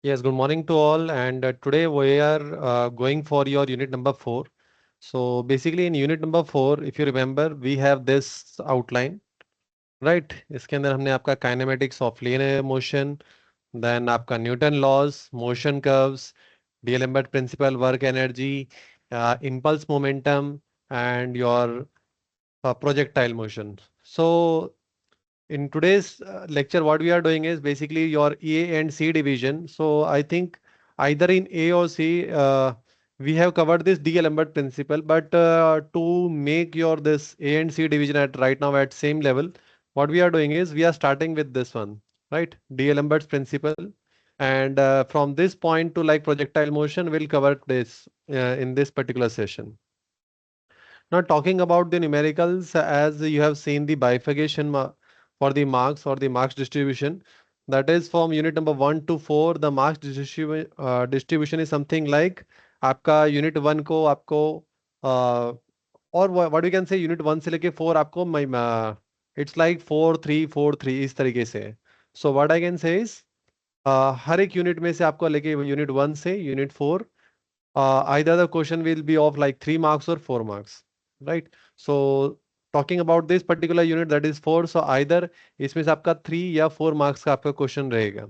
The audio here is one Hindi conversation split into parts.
Yes, good morning to all. And today we are going for your unit number 4. So basically in unit number 4, if you remember, we have this outline, right? इसके अंदर हमने आपका kinematics of linear motion, then आपका Newton laws, motion curves, D'Alembert principle, work energy, impulse momentum, and your projectile motion. So in today's lecture, what we are doing is basically your A and C division. So I think either in A or C, we have covered this D'Alembert principle, but to make your this A and C division at right now at same level, what we are doing is we are starting with this one, right? D'Alembert's principle. And from this point to like projectile motion, we'll cover this in this particular session. Now, talking about the numericals, as you have seen the bifurcation for the marks or the marks distribution, that is from unit number 1 to 4, the marks distribution is something like आपका unit 1 को आपको और what we can say unit 1 से लेके 4 आपको it's like 4 3 4 3 इस तरीके से है. So what I can say is हर एक यूनिट में से आपको लेके यूनिट 1 से unit 4 either the question will be of like 3 marks or 4 marks, right? So talking about this particular unit that is 4, so either इसमें से आपका 3 या 4 marks का आपका question रहेगा.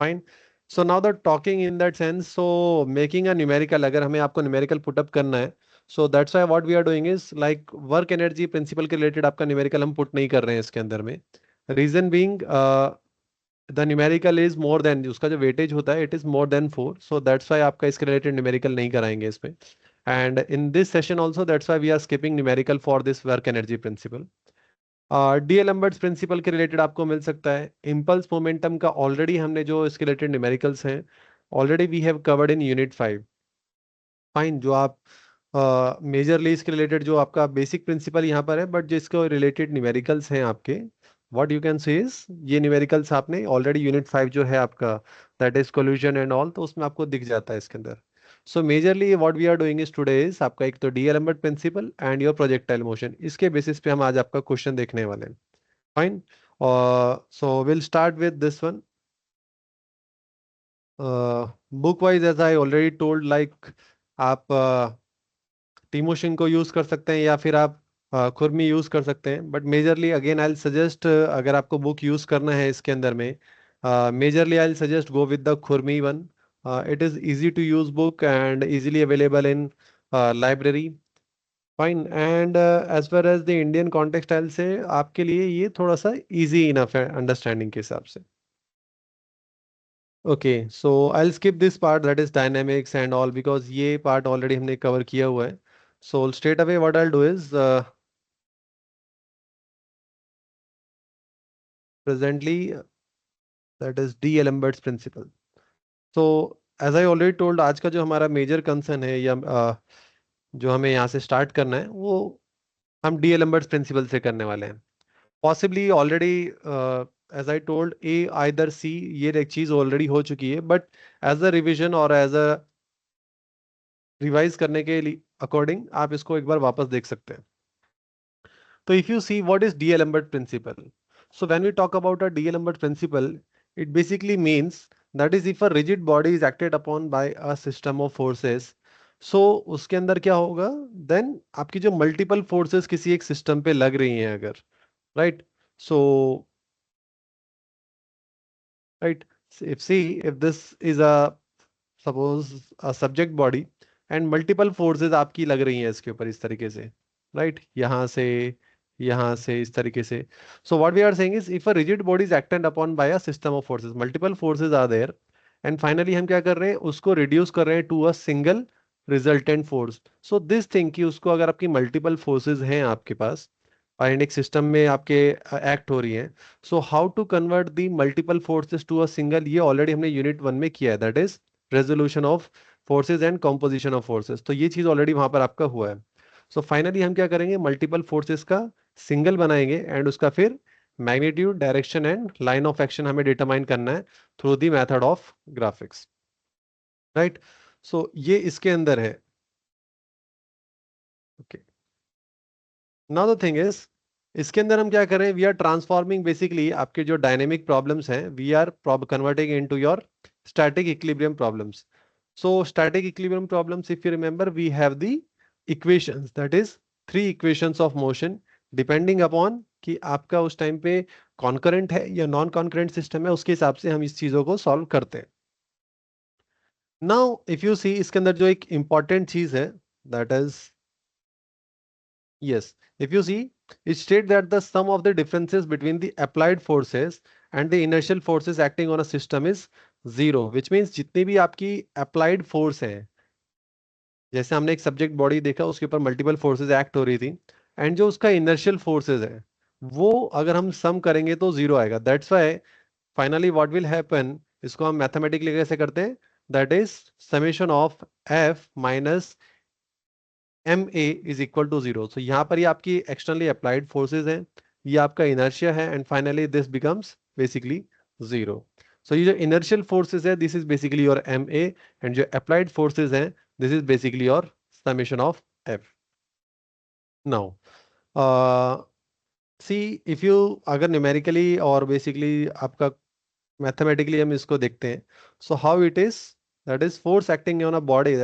Fine. So now the talking in that sense, so making a numerical, अगर हमें आपको numerical put up करना है, so that's why what we are doing is like work energy principle के related आपका numerical हम put नहीं कर रहे हैं इसके अंदर में. Reason being, the numerical is more than, उसका जो वेटेज होता है it is more than 4, so that's why आपका इसके रिलेटेड न्यूमेरिकल नहीं कराएंगे इसमें. And in this session also that's why we are skipping numerical for this work energy principle. D'Alembert's principle के रिलेटेड आपको मिल सकता है. इम्पल्स मोमेंटम का ऑलरेडी हमने जो इसके रिलेटेड न्यूमेरिकल्स हैं already we have covered in unit 5. Fine. जो आप मेजरली इसके रिलेटेड जो आपका बेसिक प्रिंसिपल यहाँ पर है, बट जिसको रिलेटेड न्यूमेरिकल्स हैं आपके, what you can say is ये न्यूमेरिकल्स आपने ऑलरेडी यूनिट 5 जो है आपका that is collision and all, तो उसमें आपको दिख जाता है इसके अंदर. So majorly what we are doing is today is आपका एक तो D'Alembert principle and your projectile motion, इसके बेसिस पे हम आज आपका क्वेश्चन देखने वाले हैं. Fine. So will start with this one. Book wise as I already told, like आप टीमोशन को यूज कर सकते हैं या फिर आप खुरमी यूज कर सकते हैं, but majorly again I suggest, अगर आपको बुक यूज करना है इसके अंदर में, majorly I suggest go with the Khurmi one. It is easy to use book and easily available in library. Fine. And as far as the Indian context style से आपके लिए ये थोड़ा सा इजी इनफ है अंडरस्टैंडिंग के हिसाब से. Okay, so I skip this part that is dynamics and all, because ये पार्ट ऑलरेडी हमने कवर किया हुआ है. So straight away, what I'll do is presently that is D'Alembert's principle. So as I already told, आज का जो हमारा मेजर कंसर्न है या जो हमें यहाँ से स्टार्ट करना है वो हम D'Alembert's प्रिंसिपल से करने वाले हैं. Possibly already as I told a either see, ये एक चीज ऑलरेडी हो चुकी है, बट एज अ रिविजन और एज अ रिवाइज करने के लिए अकॉर्डिंग आप इसको एक बार वापस देख सकते हैं. So if you see what is D'Alembert principle, so when we talk about a D'Alembert principle, it basically means that is if a rigid body is acted upon by a system of forces, so उसके अंदर क्या होगा, then आपकी जो multiple forces किसी एक system पे लग रही हैं अगर, right? So right, if see if this is a suppose a subject body and multiple forces आपकी लग रही हैं इसके ऊपर इस तरीके से, right? यहाँ से इस तरीके से. So what we are saying is if a rigid body is acted upon by a system of forces, multiple forces are there, and finally हम क्या कर रहे हैं, उसको reduce कर रहे हैं to a single resultant force. So this thing कि उसको अगर आपकी multiple forces हैं आपके पास और एक सिस्टम में आपके एक्ट हो रही हैं, so how to convert the multiple forces to a single, ये ऑलरेडी हमने यूनिट 1 में किया है, that is resolution of forces and composition of forces. तो ये चीज ऑलरेडी वहां पर आपका हुआ है. सो फाइनली हम क्या करेंगे, मल्टीपल फोर्सेस का सिंगल बनाएंगे एंड उसका फिर magnitude, direction and line of action हमें डिटरमाइन करना है through the method of graphics, right? So ये इसके अंदर है. Okay, now the thing is, इसके अंदर हम क्या करें, वी आर ट्रांसफॉर्मिंग बेसिकली आपके जो डायनेमिक प्रॉब्लम्स हैं we are converting into your static equilibrium problems. So static equilibrium problems, if you remember, we have the equations, that is three equations of motion depending upon कि आपका उस टाइम पे कॉन्करेंट है या नॉन कॉन्करेंट सिस्टम है, उसके हिसाब से हम इस चीजों को सॉल्व करते हैं. नाउ इफ यू सी, इसके अंदर जो एक इंपॉर्टेंट चीज है, that is, yes, if you see, it states that the sum of the differences between the applied forces and the inertial forces acting on a system is zero, which means जितनी भी आपकी applied force है, जैसे हमने एक सब्जेक्ट बॉडी देखा उसके ऊपर मल्टीपल फोर्सेस एक्ट हो रही थी, एंड जो उसका इनर्शियल फोर्सेस है वो अगर हम सम करेंगे तो जीरो आएगा. That's why finally what will happen, इसको हम मैथमेटिकली कैसे करते हैं, that is summation of F minus M A is equal to zero. So यहाँ पर ये आपकी एक्सटर्नली अप्लाइड फोर्सेज हैं, ये आपका इनर्शिया है, and finally this becomes basically zero. So ये जो इनर्शियल फोर्सेज है, this is basically your M A, and जो अप्लाइड फोर्सेज हैं, this is basically your summation of F. Now see, if you अगर न्यूमेरिकली और बेसिकली आपका मैथमेटिकली हम इसको देखते हैं, so how it is, that is force acting on a body,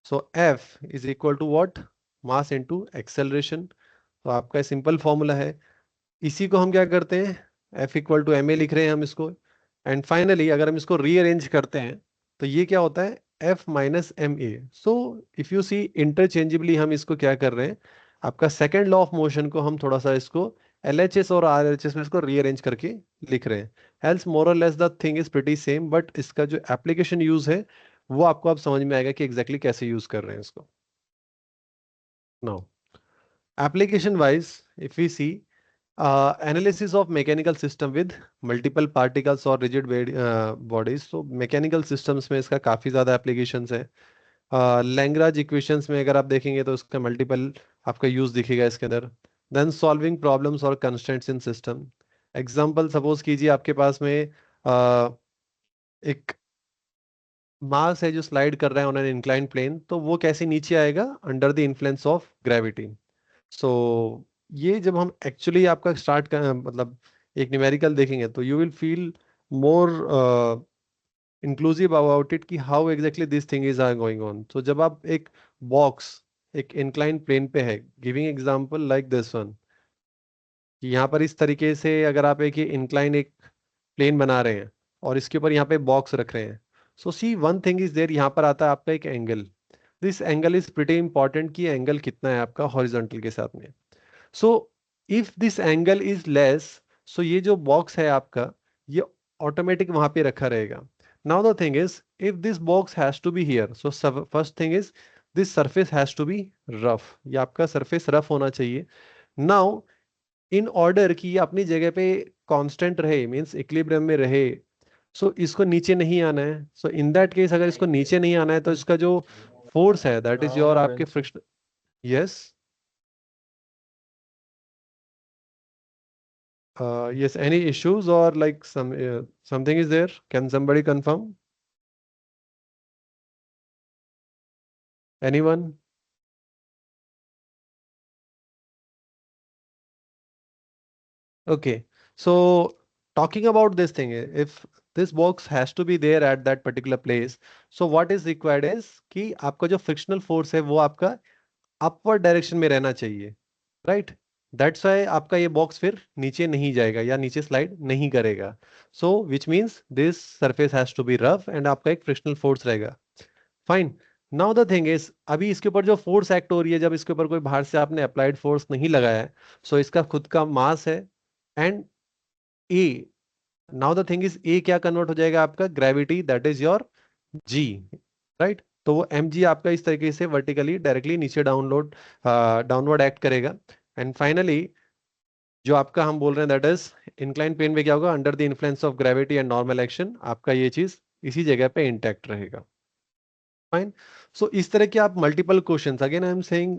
so F is equal to what, mass into acceleration. तो आपका सिंपल फॉर्मूला है, इसी को हम क्या करते हैं, F equal to M A लिख रहे हैं हम इसको, एंड फाइनली अगर हम इसको रीअरेंज करते हैं तो ये क्या होता है, F minus M A. So if you see, interchangeably हम इसको क्या कर रहे हैं, आपका सेकेंड लॉ ऑफ मोशन को हम थोड़ा सा इसको LHS और RHS में इसको रीअरेंज करके लिख रहे हैं. एल्स मोर और less the thing is pretty same, but इसका जो एप्लीकेशन यूज है वो आपको अब समझ में आएगा कि एग्जैक्टली कैसे यूज कर रहे हैं इसको. Now application wise, if we see, analysis of mechanical system with multiple particles और रिजिड बॉडीज. तो मैकेनिकल सिस्टम्स में इसका काफी ज्यादा एप्लीकेशंस है. लैग्रांज इक्वेशंस में अगर आप देखेंगे तो इसका मल्टीपल आपका यूज दिखेगा इसके अंदर. देन सॉल्विंग प्रॉब्लम्स और कंस्ट्रेंट्स इन सिस्टम. एग्जांपल सपोज कीजिए आपके पास में एक मास है जो स्लाइड कर रहा है ऑन एन इंक्लाइन प्लेन, तो वो कैसे नीचे आएगा, under the influence of gravity. So ये जब हम एक्चुअली आपका स्टार्ट कर, मतलब एक न्यूमेरिकल देखेंगे तो you will feel more inclusive about it कि how exactly this thing is are going on. तो जब आप एक बॉक्स एक इंक्लाइन प्लेन पे है, giving example like this one, कि यहाँ पर इस तरीके से अगर आप एक इंक्लाइन एक प्लेन बना रहे हैं और इसके ऊपर यहाँ पे बॉक्स रख रहे हैं, so see one thing is there, यहाँ पर आता है आपका एक angle. This angle is pretty important कि एंगल कितना है आपका हॉरिजॉन्टल के साथ में. So if this angle is less, so ये जो बॉक्स है आपका, ये ऑटोमेटिक वहां पे रखा रहेगा. Now the thing is, if this box has to be here, so first thing is this surface has to be rough, ये आपका सरफेस रफ होना चाहिए. नाउ इन ऑर्डर कि ये अपनी जगह पे कांस्टेंट रहे, मींस इक्विलिब्रियम में रहे, सो इसको नीचे नहीं आना है. सो इन दैट केस अगर इसको नीचे नहीं आना है तो इसका जो फोर्स है, दैट इज योर आपके friction. Yes, yes, any issues or like something is there, can somebody confirm, anyone? Okay, so talking about this thing, if this box has to be there at that particular place, so what is required is कि आपका जो frictional force है वो आपका अपवर्ड डायरेक्शन में रहना चाहिए, राइट. दैट्स वाई आपका ये बॉक्स फिर नीचे नहीं जाएगा या नीचे स्लाइड नहीं करेगा. So which means this surface has to be rough and आपका एक फ्रिक्शनल फोर्स रहेगा. Fine. Now the thing is, अभी इसके ऊपर जो फोर्स एक्ट हो रही है, जब इसके ऊपर कोई बाहर से आपने अप्लाइड फोर्स नहीं लगाया है, सो इसका खुद का मास है, and uh, now the thing is uh क्या कन्वर्ट हो जाएगा आपका, gravity, that is your G, right. तो वो एम जी आपका इस तरीके से वर्टिकली डायरेक्टली नीचे डाउनवर्ड एक्ट करेगा. एंड फाइनली जो आपका हम बोल रहे हैं, दैट इज इंक्लाइन प्लेन में क्या होगा, under the influence of gravity and normal action, आपका ये चीज इसी जगह पे इंटैक्ट रहेगा. फाइन. सो इस तरह के आप multiple questions, again I am saying,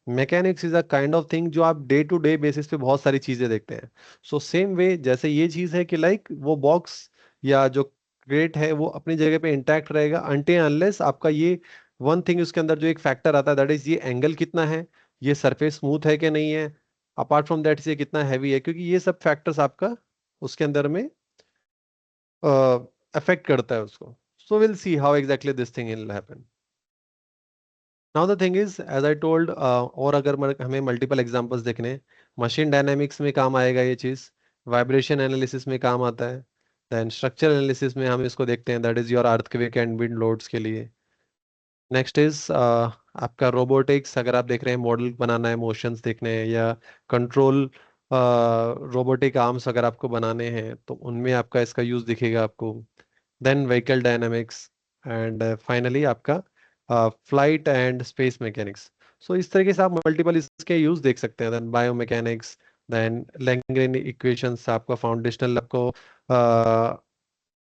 mechanics is a kind of thing जो आप डे टू डे बेसिस पे बहुत सारी चीजें देखते हैं. सो सेम वे जैसे ये चीज है कि लाइक वो बॉक्स या जो क्रेट है वो अपनी जगह पे इंटैक्ट रहेगा अनटिल अनलेस आपका ये वन थिंग, उसके अंदर जो एक फैक्टर आता है, दैट इज ये एंगल कितना है, ये सरफेस स्मूथ है कि नहीं है, अपार्ट फ्रॉम दैट ये कितना हैवी है, क्योंकि ये सब फैक्टर्स आपका उसके अंदर में अफेक्ट करता है उसको. So will see how exactly this thing will happen. Now the thing is as I told, और अगर हमें मल्टीपल एग्जांपल्स देखने, मशीन डायनामिक्स में काम आएगा ये चीज़, वाइब्रेशन एनालिसिस में काम आता है, देन स्ट्रक्चर एनालिसिस में हम इसको देखते हैं, that is your earthquake and wind loads के लिए. नेक्स्ट इज आपका रोबोटिक्स, अगर आप देख रहे हैं मॉडल बनाना है, मोशंस देखने हैं, या कंट्रोल रोबोटिक आर्म्स अगर आपको बनाने हैं तो उनमें आपका इसका यूज दिखेगा आपको. Then vehicle dynamics, and finally आपका flight and space mechanics. So इस तरीके से आप मल्टीपल इसके यूज देख सकते हैं. देन बायोमैकेनिक्स, देन लैंगरेन इक्वेशंस, आपका फाउंडेशनल आपको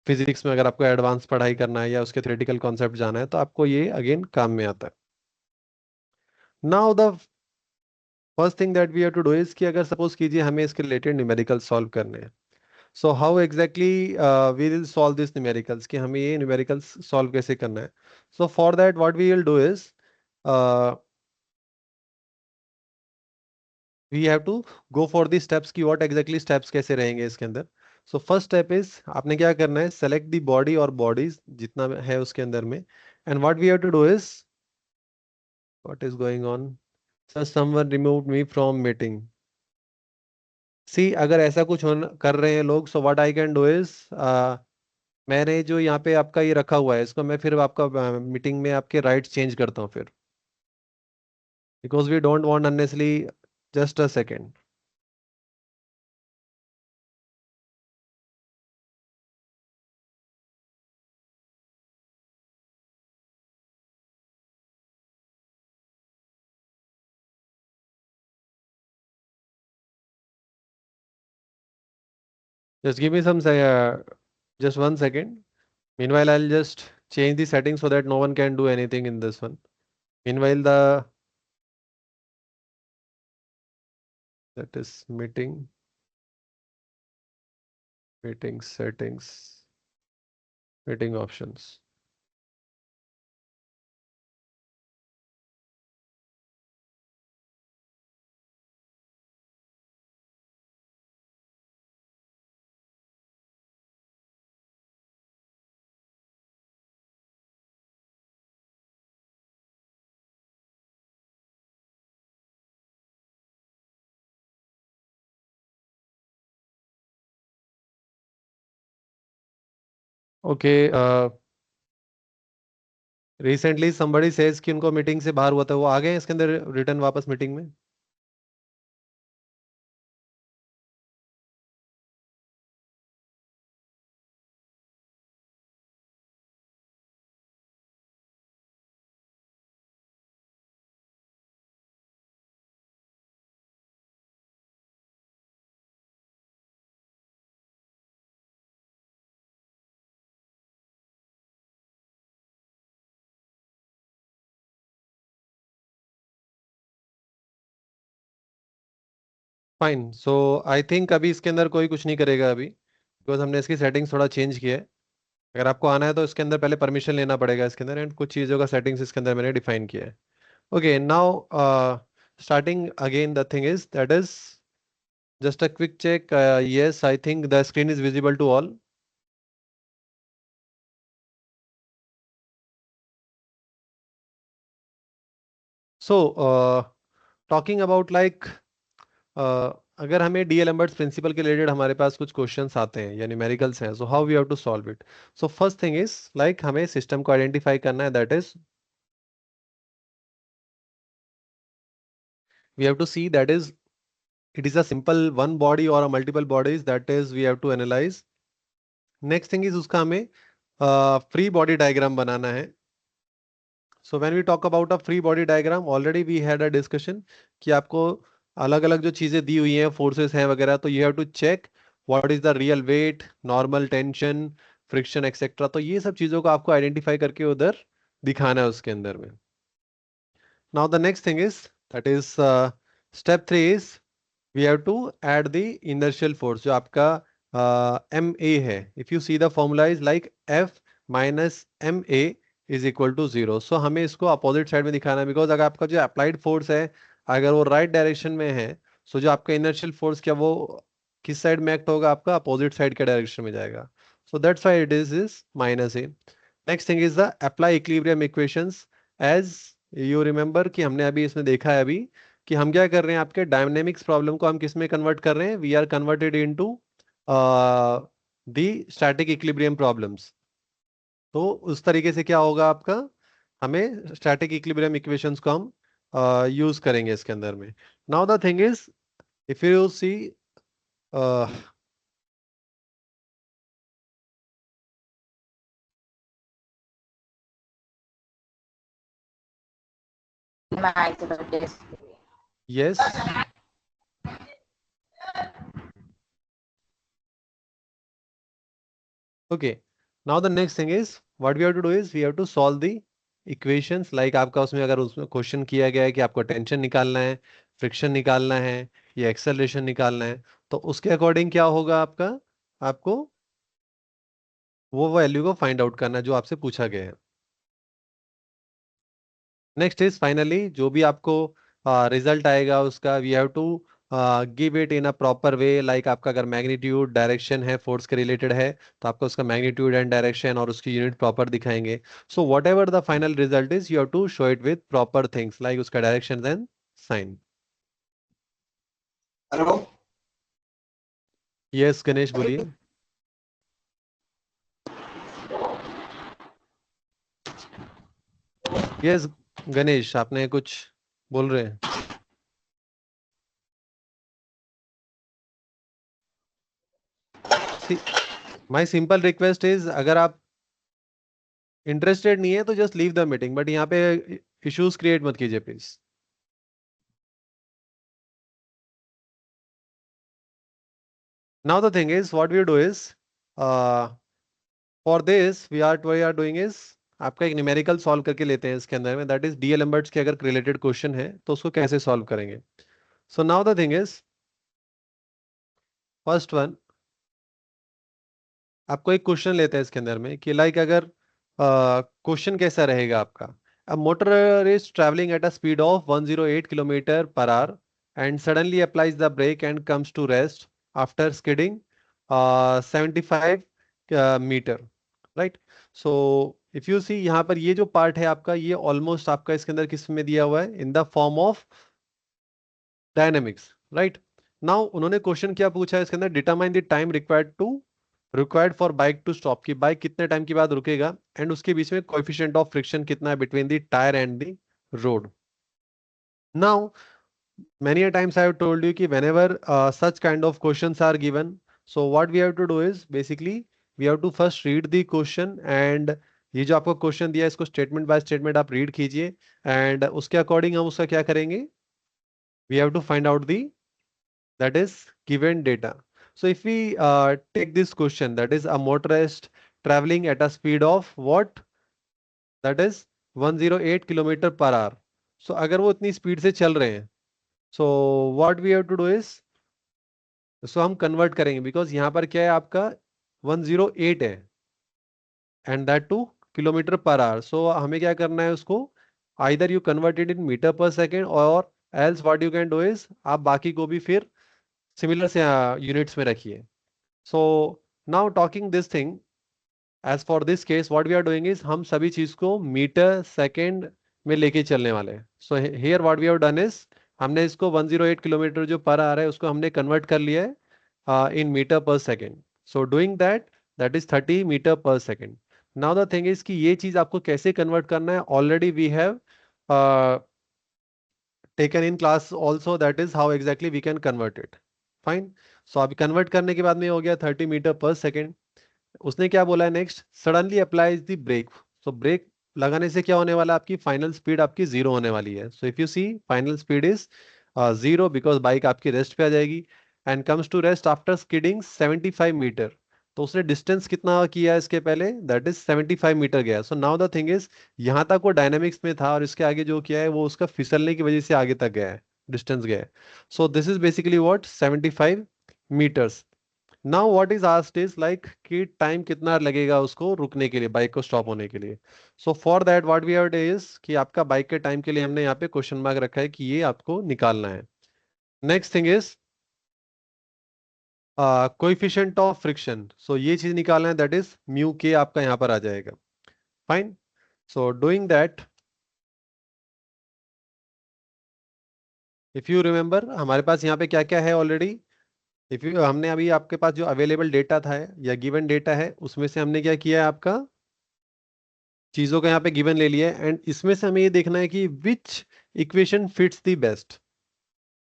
फिजिक्स में अगर आपको एडवांस पढ़ाई करना है या उसके थ्योरेटिकल कॉन्सेप्ट जाना है तो आपको ये अगेन काम में आता है. Now the first thing that we have to do is कि अगर सपोज कीजिए हमें इसके रिलेटेड न्यूमेरिकल सॉल्व करने हैं. So how exactly we will solve this numericals, कि हमें ये न्यूमेरिकल्स सॉल्व कैसे करना है. So for that what we will do is we have to go for the steps, की व्हाट एग्जैक्टली स्टेप्स कैसे रहेंगे इसके अंदर. सो फर्स्ट स्टेप इज आपने क्या करना है, सेलेक्ट दी बॉडी और बॉडीज जितना है उसके अंदर में, and what we have to do is what is going on, sir someone removed me from meeting. See अगर ऐसा कुछ कर रहे हैं लोग, so what I can do is, मैंने जो यहाँ पे आपका ये रखा हुआ है इसको मैं फिर आपका मीटिंग में आपके राइट्स चेंज करता हूँ फिर, because we don't want unnecessarily. Just a second. Just give me some, just 1 second. Meanwhile, I'll just change the settings so that no one can do anything in this one. Meanwhile, that is meeting settings, meeting options. Okay. Recently somebody says कि उनको मीटिंग से बाहर हुआ था, वो आ गए हैं इसके अंदर रिटर्न वापस मीटिंग में. फाइन. सो आई थिंक अभी इसके अंदर कोई कुछ नहीं करेगा अभी, बिकॉज हमने इसकी सेटिंग्स थोड़ा चेंज किया है. अगर आपको आना है तो इसके अंदर पहले परमिशन लेना पड़ेगा इसके अंदर, एंड कुछ चीज़ों का सेटिंग्स इसके अंदर मैंने डिफाइन किया है. Okay, now starting again, the thing is that is just a quick check. Yes, I think the screen is visible to all. So talking about like अगर हमें डीएल एम्बर्ट्स प्रिंसिपल के रिलेटेड हमारे पास कुछ क्वेश्चंस आते हैं या न्यूमेरिकल्स हैं, so how we have to solve it. So first thing is like हमें सिस्टम को आइडेंटिफाई करना है, that is we have to see that is it is a simple one body or a multiple bodies, that is we have to analyze. Next thing is उसका हमें फ्री बॉडी डायग्राम बनाना है. So when we talk about a free body diagram, already we had a discussion कि आपको अलग अलग जो चीजें दी हुई हैं, फोर्सेस हैं वगैरह, तो you have to check what is the real weight, normal tension, friction etcetera. तो ये सब चीजों को आपको आइडेंटिफाई करके उधर दिखाना है उसके अंदर में. Now the next thing is that is step 3 is we have to add the inertial force जो आपका एम ए है. If you see the formula is like F minus M A is equal to 0. सो हमें इसको अपोजिट साइड में दिखाना है, बिकॉज अगर आपका जो अप्लाइड फोर्स है अगर वो राइट डायरेक्शन में है, सो जो आपका इनर्शियल फोर्स क्या वो किस साइड में एक्ट होगा, आपका अपोजिट साइड के डायरेक्शन में जाएगा. So that's why it is minus a. Next thing is the apply equilibrium equations. As you remember कि हमने अभी इसमें देखा है अभी कि हम क्या कर रहे हैं, आपके डायनेमिक्स प्रॉब्लम को हम किस में कन्वर्ट कर रहे हैं, we are converted into the static equilibrium problems. तो उस तरीके से क्या होगा आपका, हमें स्टैटिक इक्विलिब्रियम इक्वेशंस को हम यूज करेंगे इसके अंदर में। Now the thing is, if you see yes, okay. Now the next thing is what we have to do is we have to solve the equations. Like आपका उसमें अगर उसमें क्वेश्चन किया गया है कि आपको टेंशन निकालना है, फ्रिक्शन निकालना है या एक्सेलरेशन निकालना है, तो उसके अकॉर्डिंग क्या होगा आपका, आपको वो वैल्यू को फाइंड आउट करना है जो आपसे पूछा गया है। नेक्स्ट इज फाइनली जो भी आपको रिजल्ट आएगा उसका we have to give it in a proper way. Like आपका अगर मैग्नीट्यूड डायरेक्शन है, फोर्स के रिलेटेड है, तो आपको उसका मैग्नीट्यूड एंड डायरेक्शन और उसकी यूनिट प्रॉपर दिखाएंगे। So whatever the final result is you have to show it with proper things like उसका direction and sign. Hello. Yes Ganesh बोलिए। यस गणेश, आपने कुछ बोल रहे हैं? See, my simple request is अगर आप इंटरेस्टेड नहीं है तो just leave the meeting, but यहाँ पे इश्यूज क्रिएट मत कीजिए please. Now the thing is what we do is for this we are doing is आपका एक न्यूमेरिकल सॉल्व करके लेते हैं इसके अंदर में, दैट इज डीएल एम्बर्ट्स के अगर रिलेटेड क्वेश्चन है तो उसको कैसे सॉल्व करेंगे। सो now the thing is first one, आपको एक क्वेश्चन लेते हैं इसके अंदर में कि लाइक अगर क्वेश्चन कैसा रहेगा आपका, a motor is travelling at a speed of 108 kilometre per hour and suddenly applies the brake and comes to rest after skidding 75 metre, right. So if you see यहाँ पर ये जो पार्ट है आपका, ये ऑलमोस्ट आपका इसके अंदर किस में दिया हुआ है, in the form of dynamics, right. Now उन्होंने क्वेश्चन क्या पूछा है इसके अंदर, determine the time required for bike to stop, की बाइक कितने टाइम के बाद रुकेगा एंड उसके बीच में कोएफिशिएंट ऑफ फ्रिक्शन कितना है between the tyre and the road. Now many a times I have told you कि whenever such kind of questions are given, so what we have to do is basically we have to first read the question and ये जो आपको क्वेश्चन दिया है इसको स्टेटमेंट बाय स्टेटमेंट आप रीड कीजिए एंड उसके अकॉर्डिंग हम उसका क्या करेंगे, we have to find out the that is given data. So if we take this question, that is a motorist traveling at a speed of what, that is 108 kilometre per hour. So अगर वो इतनी स्पीड से चल रहे हैं, so what we have to do is, so हम कन्वर्ट करेंगे बिकॉज यहाँ पर क्या है आपका 108 है and that to kilometre per hour. So हमें क्या करना है उसको, either you converted in metre per second और else what you can do is आप बाकी को भी फिर सिमिलर से यूनिट्स में रखिए। So now talking this thing, as for this case what we are doing is हम सभी चीज को मीटर सेकेंड में लेके चलने वाले हैं। So here what we have done is हमने इसको 108 किलोमीटर जो पर आ रहा है उसको हमने कन्वर्ट कर लिया है in metre per second. So doing that, that is 30 metre per second. Now the thing is कि ये चीज आपको कैसे कन्वर्ट करना है, already we have taken in class also, that is how exactly we can convert it, fine। so अभी कन्वर्ट करने के बाद में हो गया 30 मीटर पर सेकेंड। उसने क्या बोला है next, suddenly applies the brake. So brake लगाने से क्या होने वाला है, आपकी फाइनल स्पीड आपकी जीरो होने वाली है। So if you see final speed is zero because bike आपकी रेस्ट पे आ जाएगी and comes to rest after skidding 75 metre. तो उसने डिस्टेंस कितना किया है इसके पहले, दैट इज 75 मीटर गया। सो नाउ द थिंग इज यहाँ तक वो डायनामिक्स में था और इसके आगे जो किया है वो उसका फिसलने की वजह से आगे तक गया है, डिस्टेंस गया है। So this is basically what 75 metres. Now what is asked is like कि टाइम कितना लगेगा उसको रुकने के लिए, बाइक को स्टॉप होने के लिए। So for that what we have is कि आपका बाइक के टाइम के लिए हमने यहाँ पे क्वेश्चन मार्क रखा है कि ये आपको निकालना है। Next thing is coefficient of friction, so ये चीज निकालना है, दैट इज म्यू के आपका यहाँ पर आ जाएगा। Fine. So doing that, if you remember हमारे पास यहाँ पे क्या क्या है ऑलरेडी। इफ यू हमने अभी आपके पास जो अवेलेबल डेटा था या गिवन डेटा है उसमें से हमने क्या किया है, आपका चीजों का यहाँ पे गिवन ले लिया है, एंड इसमें से हमें ये देखना है कि which equation fits the best.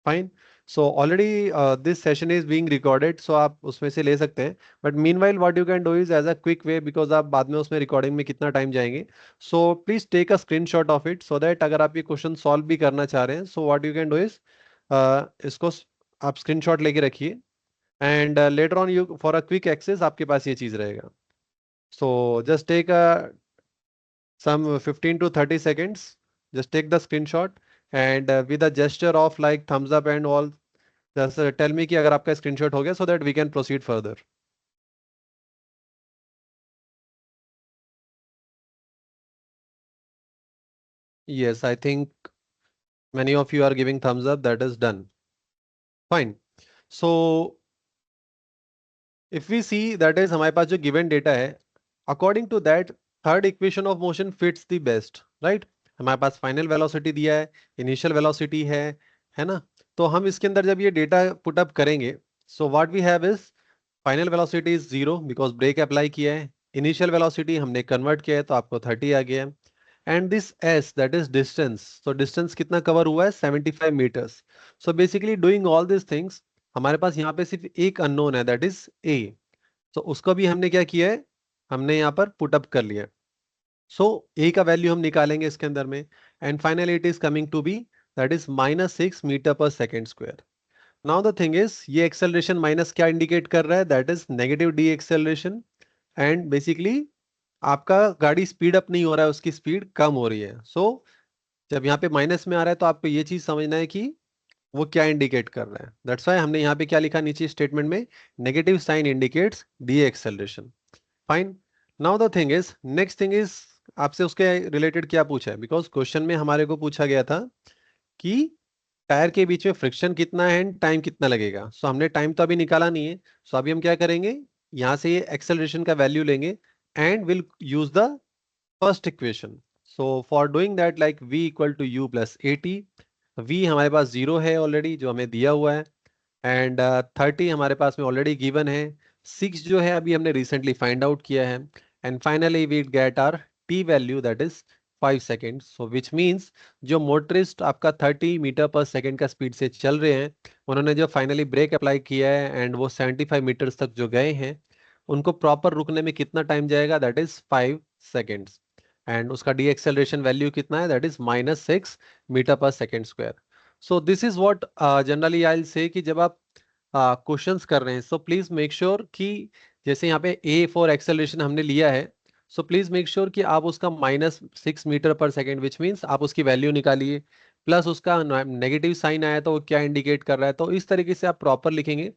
Fine. So already this session is being recorded, so आप उसमें से ले सकते हैं। But meanwhile what you can do is as a quick way, because आप बाद में उसमें रिकॉर्डिंग में कितना टाइम जाएंगे। So please take a screenshot of it, so that अगर आप ये क्वेश्चन सॉल्व भी करना चाह रहे हैं, so what you can do is इसको आप स्क्रीनशॉट लेके रखिए, and later on you for a quick access आपके पास ये चीज रहेगा। So just take a some 15 to 30 seconds, just take the screenshot, and with a gesture of like thumbs up and all, just tell me कि अगर आपका screenshot हो गया, so that we can proceed further. Yes, I think many of you are giving thumbs up. That is done. Fine. So if we see, that is हमारे पास जो given data है, according to that third equation of motion fits the best, right? हमारे पास फाइनल वेलोसिटी दिया है, इनिशियल वेलोसिटी है ना? तो हम इसके अंदर जब ये डेटा पुट अप करेंगे, so what we have is final velocity is 0 because brake apply किया है, इनिशियल वेलोसिटी हमने कन्वर्ट किया है तो आपको 30 आ गया है, and this S that is distance, तो डिस्टेंस कितना कवर हुआ है, 75 metres. So basically doing all this things, हमारे पास यहाँ पे सिर्फ एक अननोन है, दैट इज ए। तो उसको भी हमने क्या किया है, हमने यहाँ पर पुट अप कर लिया। सो ए का वैल्यू हम निकालेंगे इसके अंदर में, and finally it is coming to be, that is -6 metre per second square. Now the thing is, ये एक्सेलरेशन माइनस क्या इंडिकेट कर रहा है, that is negative deceleration, and basically आपका गाड़ी स्पीड अप नहीं हो रहा है, उसकी स्पीड कम हो रही है। सो जब यहाँ पे माइनस में आ रहा है तो आपको ये चीज समझना है कि वो क्या इंडिकेट कर रहा है। दैट्स वाई हमने यहाँ पे क्या लिखा नीचे स्टेटमेंट में, negative sign indicates deceleration. Fine. Now the thing is, next thing is, आपसे उसके रिलेटेड क्या पूछा है, बिकॉज क्वेश्चन में हमारे को पूछा गया था कि टायर के बीच में फ्रिक्शन कितना है एंड टाइम कितना लगेगा। सो हमने टाइम तो अभी निकाला नहीं है, सो अभी हम क्या करेंगे, यहाँ से ये एक्सेलरेशन का वैल्यू लेंगे and will use the first equation. So for doing that, like v equal to U plus A T, V हमारे पास जीरो है ऑलरेडी जो हमें दिया हुआ है, एंड 30 हमारे पास में ऑलरेडी गिवन है, 6 जो है अभी हमने रिसेंटली फाइंड आउट किया है, and finally we get our T value that is 5 second. So which means जो मोटरिस्ट आपका 30 मीटर पर सेकेंड का स्पीड से चल रहे हैं, उन्होंने जो फाइनली ब्रेक अप्लाई किया है एंड वो 75 मीटर्स तक जो गए हैं, उनको प्रॉपर रुकने में कितना टाइम जाएगा, दैट इज 5 सेकेंड्स, एंड उसका डी एक्सेलरेशन वैल्यू कितना है, that is -6 metre per second square. So this is what generally I will say कि जब आप क्वेश्चंस कर रहे हैं, सो प्लीज मेक श्योर कि जैसे यहाँ पे ए फॉर एक्सेलरेशन हमने लिया है, सो प्लीज मेक श्योर कि आप उसका -6 metre per second which means आप उसकी वैल्यू निकालिए, प्लस उसका नेगेटिव साइन आया तो वो क्या इंडिकेट कर रहा है, तो इस तरीके से आप प्रॉपर लिखेंगे,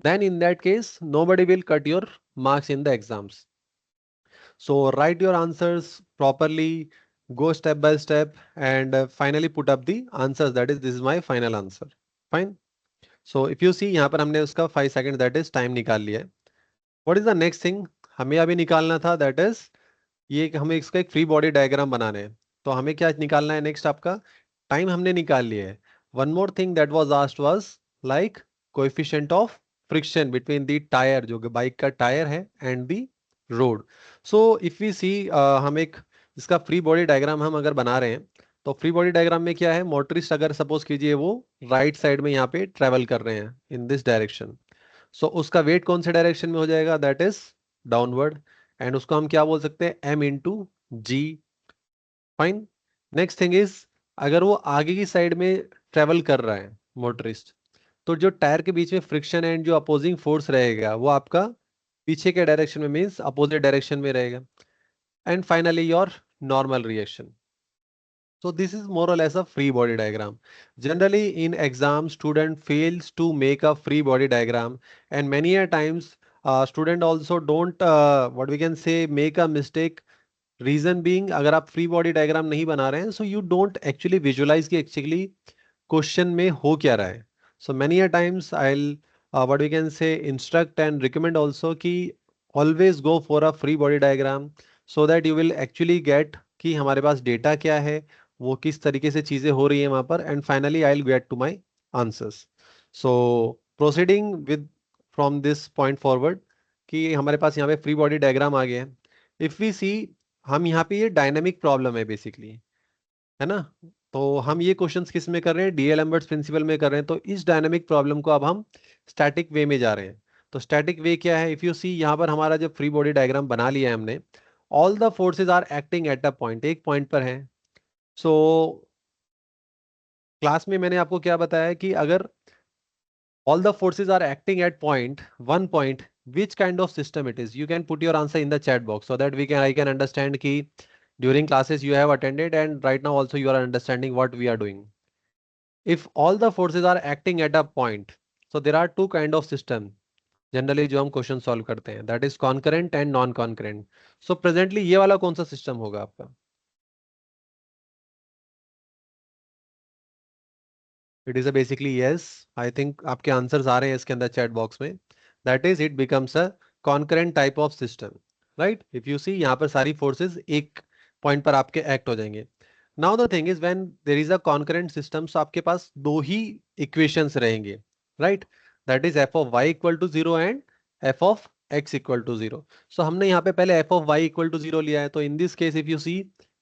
then in that case nobody will cut your marks in the exams. So write your answers properly, go step by step, and finally put up the answers. That is, this is my final answer. Fine. So if you see यहाँ पर हमने उसका 5 सेकेंड दैट इज टाइम निकाल लिया है। What is the next thing हमें अभी निकालना था, दैट इज ये हमें इसका एक फ्री बॉडी डायग्राम बनाना है। तो हमें क्या निकालना है नेक्स्ट, आपका टाइम हमने निकाल लिया है। One more thing that was asked was like coefficient of friction between the tyre, जो बाइक का टायर है, and the road. So if we see, हम एक इसका फ्री बॉडी डायग्राम हम अगर बना रहे हैं, तो फ्री बॉडी डायग्राम में क्या है, मोटरिस्ट अगर सपोज कीजिए वो राइट साइड में यहाँ पे ट्रेवल कर रहे हैं इन दिस डायरेक्शन, सो उसका वेट कौन से डायरेक्शन में हो जाएगा, दैट इज डाउनवर्ड, एंड उसको हम क्या बोल सकते हैं, m into G. Fine. Next thing is, अगर वो आगे की साइड में ट्रेवल कर रहा है मोटरिस्ट, तो जो टायर के बीच में फ्रिक्शन एंड जो अपोजिंग फोर्स रहेगा वो आपका पीछे के डायरेक्शन में मीन्स अपोजिट डायरेक्शन में रहेगा, and finally your normal reaction. So this is more or less a free body diagram. Generally in exam, student fails to make a free body diagram, and many a times student also don't what we can say make a mistake. Reason being, अगर आप free body diagram नहीं बना रहे हैं, so you don't actually visualize कि actually क्वेश्चन में हो क्या रहा है। So many a times I what we can say, instruct and recommend also कि always go for a free body diagram so that you will actually get कि हमारे पास डेटा क्या है, वो किस तरीके से चीजें हो रही है वहां पर, and finally I will get to my answers. So proceeding with from this point forward कि हमारे पास यहाँ पे फ्री बॉडी डायग्राम आ गया है. इफ वी सी, हम यहाँ पे ये डायनेमिक प्रॉब्लम है बेसिकली, है ना. तो हम ये क्वेश्चंस किस में कर रहे हैं, डीएल एम्बर्ट्स प्रिंसिपल में कर रहे हैं. तो इस डायनेमिक प्रॉब्लम को अब हम स्टैटिक वे में जा रहे हैं. तो स्टैटिक वे क्या है, इफ यू सी यहाँ पर हमारा जब फ्री बॉडी डायग्राम बना लिया है हमने, all the forces are acting at a point, एक पॉइंट पर है. सो क्लास में मैंने आपको क्या बताया कि अगर all the forces are acting at point one point, which kind of system it is, you can put your answer in the chat box so that I can understand ki during classes you have attended and right now also you are understanding what we are doing. If all the forces are acting at a point, so there are two kind of system generally जो हम क्वेश्चन सॉल्व करते हैं, that is concurrent and non concurrent. So presently ये वाला कौन सा सिस्टम होगा आपका? It is a basically yes. I think आपके आंसर्स आ रहे हैं इसके अंदर चैट बॉक्स में. That is it becomes a concurrent type of system, right. If you see यहाँ पर सारी फोर्सेस एक पॉइंट पर आपके एक्ट हो जाएंगे. Now the thing is when there is a concurrent system, so आपके पास दो ही इक्वेशंस रहेंगे, right. That is F of Y equal to zero and F of X equal to zero. So हमने यहाँ पे पहले F of Y equal to zero लिया है. तो in this case if you see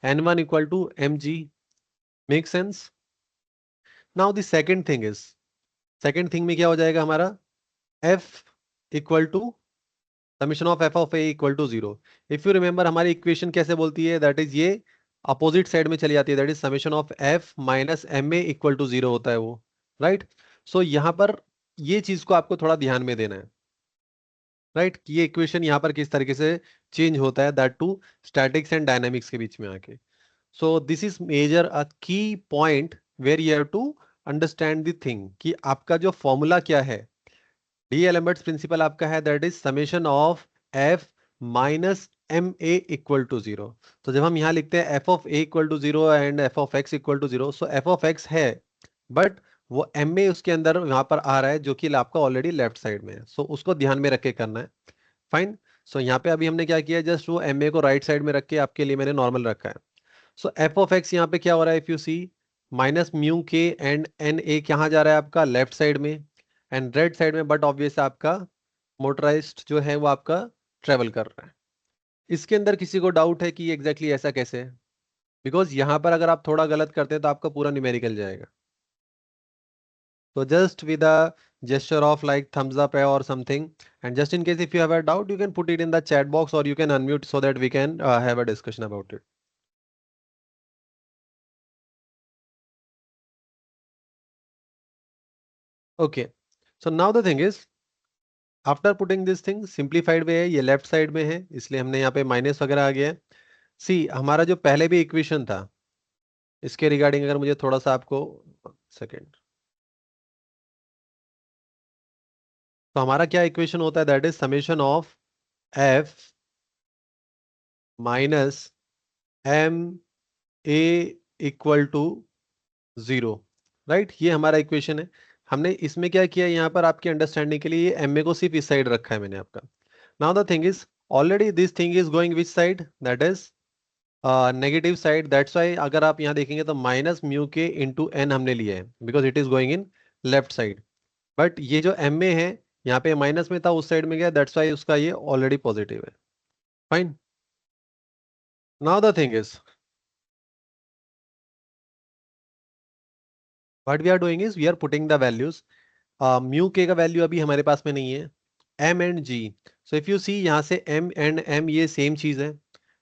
N one equal to M G, make sense. Now the second thing is, second thing में क्या हो जाएगा हमारा, f equal to summation of F of A equal to zero. If you remember हमारी इक्वेशन कैसे बोलती है, दैट इज ये अपोजिट साइड में चली जाती है, that is summation of F minus M A equal to zero होता है वो, राइट. सो यहाँ पर ये चीज को आपको थोड़ा ध्यान में देना है, राइट. ये इक्वेशन यहाँ पर किस तरीके से चेंज होता है, that to statics and dynamics के बीच में आके. So this is major a key point where you have to understand the thing कि आपका जो फॉर्मूला क्या है, डी एलम्बर्ट्स प्रिंसिपल आपका है, that is summation of F minus M A equal to zero. तो जब हम यहाँ लिखते हैं F of A equal to zero and F of X equal to zero, so F of X है बट वो एम ए उसके अंदर वहां पर आ रहा है जो कि आपका ऑलरेडी लेफ्ट साइड में है. सो उसको ध्यान में रख के करना है. फाइन. सो यहाँ पे अभी हमने क्या किया, जस्ट वो एम ए को राइट साइड में रख के आपके लिए मैंने नॉर्मल रखा है. सो एफ ऑफ एक्स यहाँ पे क्या हो रहा है, if you see minus mu के एंड एन ए कहाँ जा रहा है आपका, लेफ्ट साइड में एंड राइट साइड में, बट ऑब्वियस आपका मोटराइज्ड जो है वो आपका ट्रेवल कर रहा है. इसके अंदर किसी को डाउट है कि एग्जैक्टली ऐसा कैसे है? बिकॉज यहाँ पर अगर आप थोड़ा गलत करते हैं तो आपका पूरा न्यूमेरिकल जाएगा. तो just with a gesture of like thumbs up or something, and just in case if you have a doubt you can put it in the chat box or you can unmute so that we can have a discussion about it. Okay, so now the thing is, after putting this thing simplified वे है, ये लेफ्ट साइड में है इसलिए हमने यहाँ पे माइनस वगैरह आ गया है. सी हमारा जो पहले भी इक्वेशन था इसके रिगार्डिंग, अगर मुझे थोड़ा सा आपको सेकेंड, तो हमारा क्या इक्वेशन होता है, that is summation of F minus M A equal to zero, right. ये हमारा इक्वेशन है. हमने इसमें क्या किया, यहाँ पर आपकी अंडरस्टैंडिंग के लिए एम ए को सिर्फ इस साइड रखा है मैंने आपका. Now the thing is already this thing is going which side, that is negative side. That's why अगर आप यहाँ देखेंगे तो माइनस म्यू के इंटू एन हमने लिया है because it is going in left side. But ये जो एम ए है यहाँ पे माइनस में था उस साइड में गया, दैट्स वाई उसका ये ऑलरेडी पॉजिटिव है. Fine. Now the thing is what we are doing is we are putting the values. Mu के का वैल्यू अभी हमारे पास में नहीं है, M and G. So if you see यहाँ से एम एंड एम ये सेम चीज है,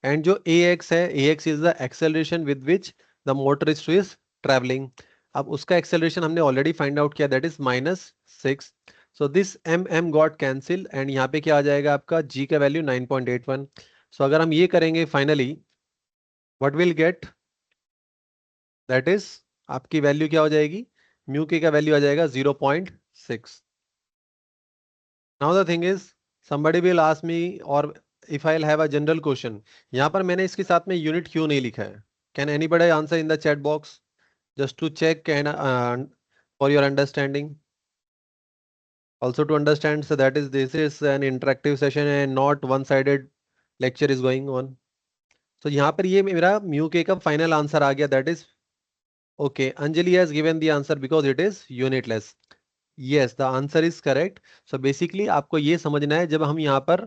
एंड जो ए एक्स है, A X is the acceleration with which the motorist is travelling. अब उसका एक्सेलरेशन हमने ऑलरेडी फाइंड आउट किया, that is -6. So this M M got cancel and यहाँ पे क्या आ जाएगा आपका जी का वैल्यू 9.81. सो अगर हम ये करेंगे finally what will get, that is आपकी वैल्यू क्या हो जाएगी, म्यू के का वैल्यू आ जाएगा 0.6. Now the thing is somebody will ask me or if I'll have a general question, यहाँ पर मैंने इसके साथ में यूनिट क्यों नहीं लिखा है. Can anybody answer in the chat box just to check and for your understanding? Also to understand, so that is this is an interactive session and not one-sided lecture is going on. So यहाँ पर ये मेरा म्यू के का फाइनल आंसर आ गया, that is okay. Anjali has given the answer because it is unitless. Yes, the answer is correct. So basically आपको ये समझना है, जब हम यहाँ पर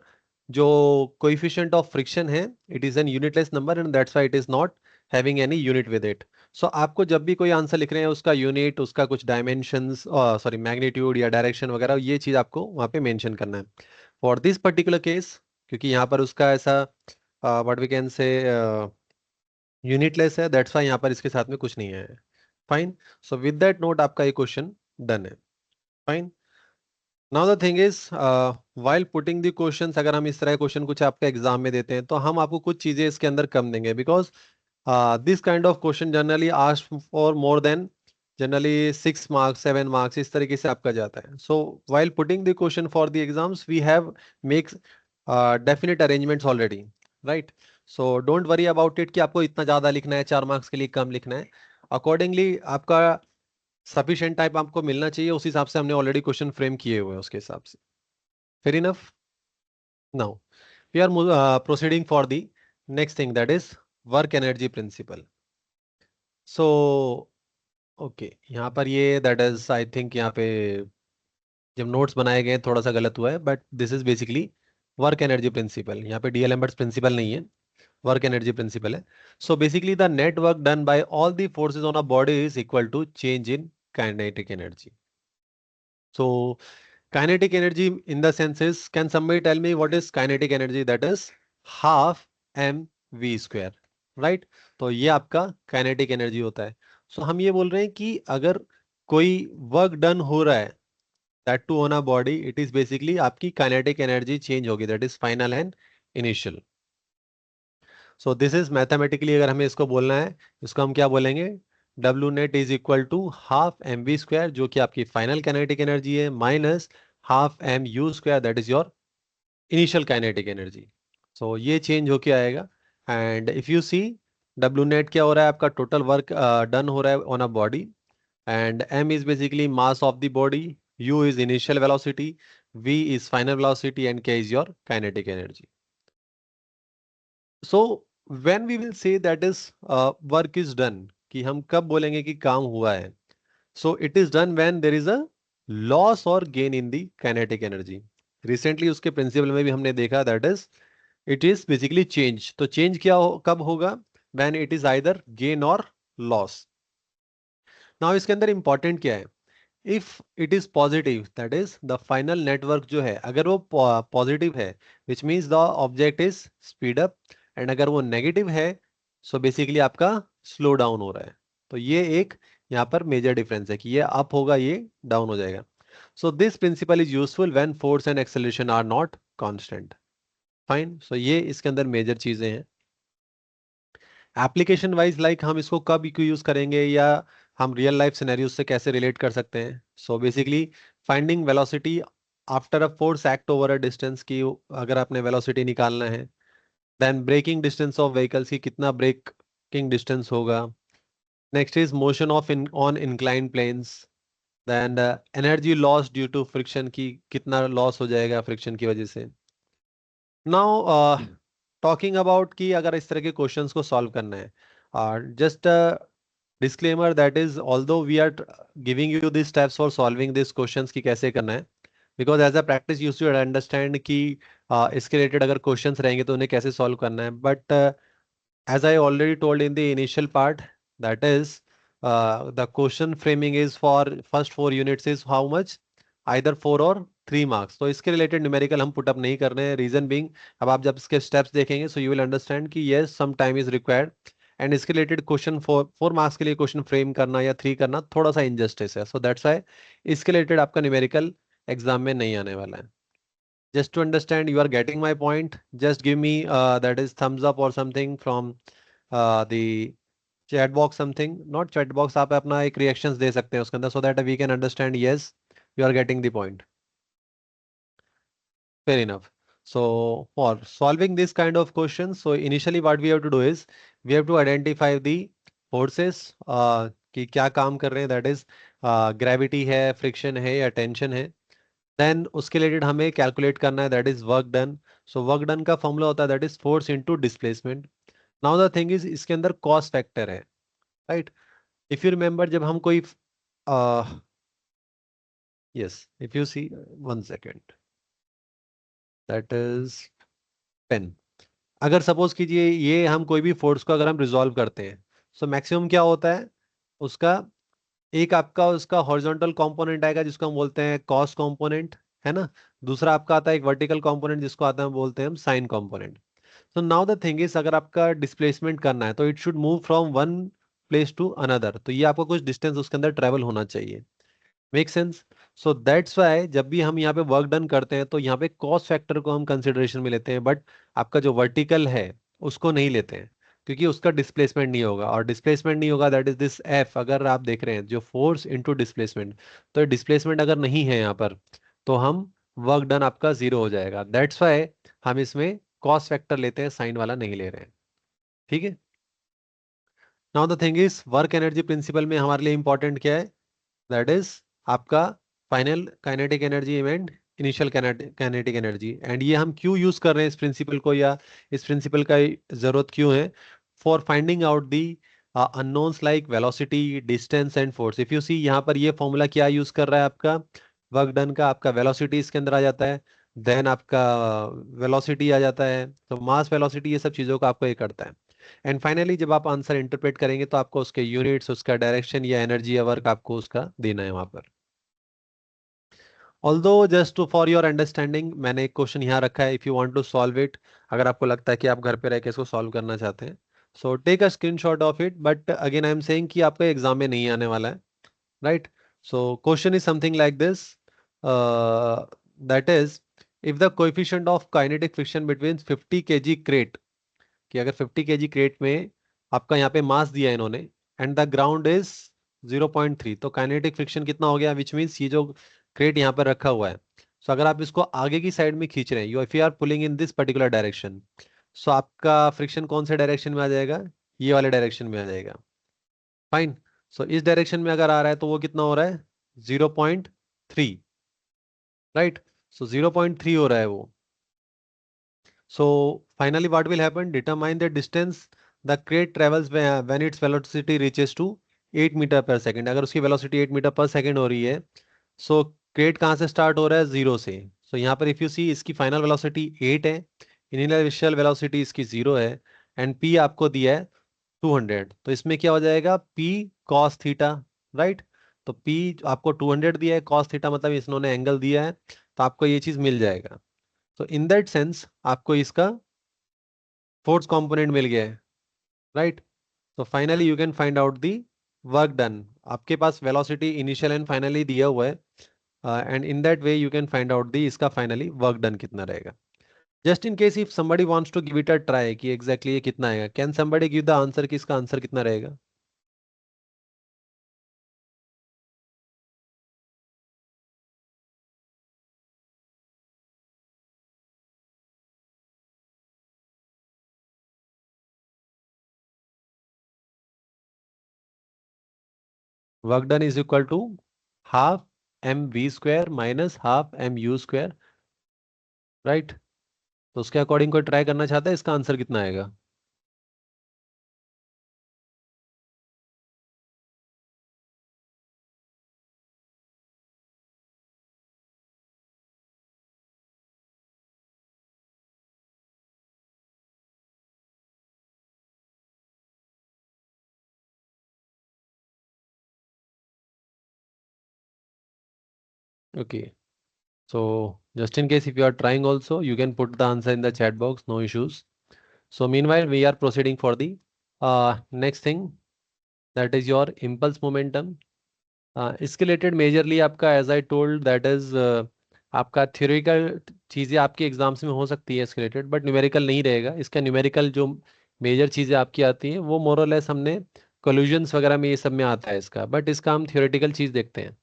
जो कोएफिशिएंट ऑफ फ्रिक्शन है, it is an unitless number and that's why it is not having any unit with it. So आपको जब भी कोई आंसर लिख रहे हैं, उसका यूनिट, उसका कुछ डायमेंशंस, सॉरी मैग्नीट्यूड या डायरेक्शन वगैरह, ये चीज आपको वहाँ पे मेंशन करना है फॉर दिस पर्टिकुलर केस. क्योंकि यहाँ पर उसका ऐसा what we can say unitless है, दैट्स व्हाई यहाँ पर इसके साथ में कुछ नहीं है. Fine. So with that note आपका ये क्वेश्चन डन है. Fine. Now the thing is, while putting the questions, अगर हम इस तरह क्वेश्चन कुछ आपके एग्जाम में देते हैं तो हम आपको कुछ चीजें इसके अंदर कम देंगे, because this kind of question generally ask for more than generally 6 marks 7 marks, इस तरीके से आपका जाता है. So while putting the question for the exams we have make definite arrangements already, right. So don't worry about it कि आपको इतना ज्यादा लिखना है, 4 मार्क्स के लिए कम लिखना है. अकॉर्डिंगली आपका सफिशिएंट टाइप आपको मिलना चाहिए, उस हिसाब से हमने ऑलरेडी क्वेश्चन फ्रेम किए हुए हैं उसके हिसाब से. Fair enough. Now we are proceeding for the next thing, that is work energy principle. So okay, यहाँ पर ये दैट इज आई थिंक यहाँ पे जब नोट्स बनाए गए थोड़ा सा गलत हुआ है, but this is basically work energy principal. यहाँ पे डीएल एम्बर्ट्स प्रिंसिपल नहीं है, वर्क एनर्जी प्रिंसिपल है. So basically the net work done by all the forces on a body is equal to change in kinetic energy. So kinetic energy in the sense is, can somebody tell me what is kinetic energy? That is half mv square, right? तो ये आपका kinetic energy होता है. So हम ये बोल रहे हैं कि अगर कोई वर्क डन हो रहा है, that to on a body, it is basically आपकी kinetic energy change होगी, that is final and initial. So this is mathematically, अगर हमें इसको बोलना है, इसको हम क्या बोलेंगे? W net is equal to half mv square, जो कि आपकी फाइनल काइनेटिक एनर्जी है, minus half M U square, that is your initial kinetic energy. So ये चेंज होके आएगा. And if you see, W net क्या हो रहा है? आपका टोटल वर्क डन हो रहा है on a body, and m is basically mass of the body, u is initial velocity, v is final velocity and k is your kinetic energy. So when we will say that is work is done, कि हम कब बोलेंगे कि काम हुआ है? So it is done when there is a loss और gain in the kinetic energy. Recently उसके प्रिंसिपल में भी हमने देखा, that is it is basically change. तो चेंज कब होगा? When it is either gain और लॉस. नाउ इसके अंदर इंपॉर्टेंट क्या है? If it is positive, that is the final network जो है, अगर वो पॉजिटिव है, which means the object is speed up. And अगर वो नेगेटिव है, सो बेसिकली आपका स्लो डाउन हो रहा है. तो ये एक यहाँ पर मेजर डिफरेंस है कि ये अप होगा, ये डाउन हो जाएगा. So this principle is useful when force and acceleration are not constant. Fine. So ये इसके अंदर मेजर चीजें हैं. एप्लीकेशन वाइज लाइक हम इसको कब यूज करेंगे, या हम रियल लाइफ सिनेरियो से कैसे रिलेट कर सकते हैं? So basically finding velocity after a force act over a distance, की अगर आपने वेलोसिटी निकालना है. Then braking distance of vehicles की कितना ब्रेकिंग डिस्टेंस होगा. Next is motion of on incline planes. Then energy loss due to friction, की कितना लॉस हो जाएगा फ्रिक्शन की वजह से. नाउ टॉकिंग अबाउट कि अगर इस तरह के क्वेश्चंस को सॉल्व करना है, just disclaimer, that is although we are giving you these steps for solving these questions कि कैसे करना है, because as a practice you should understand कि इसके related अगर questions रहेंगे तो उन्हें कैसे solve करना है. But as I already told in the initial part, that is the question framing is for first 4 units is how much, either 4 or 3 marks. तो इसके related numerical हम put up नहीं कर रहे हैं. Reason being, अब आप जब इसके steps देखेंगे so you will understand कि yes some time is required. And इसके रिलेटेड क्वेश्चन 4 मार्क्स के लिए क्वेश्चन फ्रेम करना या 3 करना थोड़ा सा इनजस्टिस है. सो दैट्स वाई इसके रिलेटेड आपका न्यूमेरिकल एग्जाम में नहीं आने वाला है. Just to understand you are getting my point, just give me that is thumbs up और something from the chat box, something not chat box, आप अपना एक रिएक्शंस दे सकते हैं उसके अंदर, so that we can understand yes you are getting the point. Fair enough. So for solving this kind of questions, so initially what we have to do is we have to identify the forces कि क्या काम कर रहे हैं, that is gravity है, friction है या tension है. देन उसके रिलेटेड हमें कैलकुलेट करना है, that is work done. So work done का फॉर्मूला होता है that is force into displacement. Now the thing is इसके अंदर कॉस्ट फैक्टर है, राइट। इफ यू रिमेंबर जब हम कोई yes, if you see, one second, that is pen. अगर सपोज कीजिए ये हम कोई भी फोर्स को अगर हम रिजॉल्व करते हैं, सो मैक्सिमम क्या होता है उसका, एक आपका उसका हॉरिजॉन्टल कंपोनेंट आएगा जिसको हम बोलते हैं कॉस कंपोनेंट, है ना। दूसरा आपका आता है एक वर्टिकल कंपोनेंट जिसको आता है बोलते हैं हम साइन कंपोनेंट। तो नाउ द थिंग इज अगर आपका डिस्प्लेसमेंट करना है तो it should move from one place to another, तो ये आपको कुछ डिस्टेंस उसके अंदर ट्रेवल होना चाहिए। Make sense. So that's Y जब भी हम यहाँ पे वर्क डन करते हैं तो यहाँ पे कॉस्ट फैक्टर को हम कंसिडरेशन में लेते हैं, बट आपका जो वर्टिकल है उसको नहीं लेते हैं, क्योंकि उसका डिस्प्लेसमेंट नहीं होगा, और डिस्प्लेसमेंट नहीं होगा दैट इज दिस एफ। अगर आप देख रहे हैं जो फोर्स इनटू डिस्प्लेसमेंट, तो डिस्प्लेसमेंट अगर नहीं है यहाँ पर तो हम वर्क डन आपका जीरो हो जाएगा। दैट्स वाई हम इसमें कॉस्ट फैक्टर लेते हैं, साइन वाला नहीं ले रहे हैं। ठीक है। Now the thing is work energy principal में हमारे लिए इंपॉर्टेंट क्या है, दैट इज आपका final kinetic energy and initial kinetic energy. And ये हम क्यों यूज कर रहे हैं इस प्रिंसिपल को, या इस प्रिंसिपल का जरूरत क्यों है, for finding out the unknowns like velocity, distance and force. If you see यहाँ पर ये फॉर्मूला क्या यूज कर रहा है आपका वर्क डन का, आपका वेलोसिटी इसके अंदर आ जाता है, देन आपका वेलोसिटी आ जाता है, तो मास वेलोसिटी ये सब चीज़ों का आपको ये करता है। एंड फाइनली जब आप आंसर इंटरप्रेट करेंगे तो आपको उसके यूनिट्स, उसका डायरेक्शन या एनर्जी या वर्क आपको उसका देना है वहां पर। Although just to for your understanding मैंने एक क्वेश्चन यहाँ रखा है, if you want to solve it, अगर आपको लगता है कि आप घर पे रह के इसको सॉल्व करना चाहते हैं, so take a screenshot of it. But again I am saying कि आपका एग्जाम में नहीं आने वाला है, right. So question is something like this, that is if the coefficient of kinetic friction between 50 kg crate, कि अगर 50 केजी क्रेट में आपका यहाँ पे मास दिया है इन्होंने, एंड द ग्राउंड इज 0.3, तो काइनेटिक फ्रिक्शन कितना हो गया, विच मीन्स ये जो क्रेट यहाँ पर रखा हुआ है, सो अगर आप इसको आगे की साइड में खींच रहे हैं, you if you are pulling in this particular direction, so आपका फ्रिक्शन कौन से डायरेक्शन में आ जाएगा, ये वाले डायरेक्शन में आ जाएगा। फाइन। सो इस डायरेक्शन में अगर आ रहा है तो वो कितना हो रहा है, 0.3, राइट। सो 0.3 हो रहा है वो। So finally, what will happen? Determine the distance the crate travels when its velocity reaches to 8 metre per second. अगर उसकी वेलोसिटी 8 मीटर पर सेकेंड हो रही है, सो क्रेट कहाँ से स्टार्ट हो रहा है, जीरो से। सो यहाँ पर इफ यू सी इसकी फाइनल वेलोसिटी 8 है, इनिशियल वेलोसिटी इसकी जीरो है, एंड पी आपको दिया है 200, तो इसमें क्या हो जाएगा, पी कॉस थीटा, राइट। तो पी आपको 200 दिया है, कॉस थीटा मतलब इन्होंने एंगल दिया है, तो आपको ये चीज मिल जाएगा। तो इन दैट सेंस आपको इसका फोर्स कंपोनेंट मिल गया है, राइट। तो finally you can find out the work done. आपके पास वेलोसिटी इनिशियल एंड फाइनली दिया हुआ है, and in that way you can find out the इसका फाइनली वर्क डन कितना रहेगा। Just in case if somebody wants to give it a try कि एग्जैक्टली ये कितना आएगा, can somebody give the answer कि इसका आंसर कितना रहेगा। Work done is equal to half M we square minus half M U square, right. तो उसके अकॉर्डिंग कोई ट्राई करना चाहता है, इसका आंसर कितना आएगा। Okay, so just in case if you are trying also, you can put the answer in the chat box, no issues. So meanwhile, we are proceeding for the next thing, that is your impulse momentum. इसके रिलेटेड मेजरली आपका as I told that is आपका थ्योरेटिकल चीज़ें आपके एग्जाम्स में हो सकती है इसके रिलेटेड, बट न्यूमेरिकल नहीं रहेगा। इसका न्यूमेरिकल जो मेजर चीज़ें आपकी आती हैं वो मोर और लेस हमने कोल्यूजन्स वगैरह में ये सब में आता है इसका, बट इसका हम थ्योरेटिकल चीज़ देखते हैं,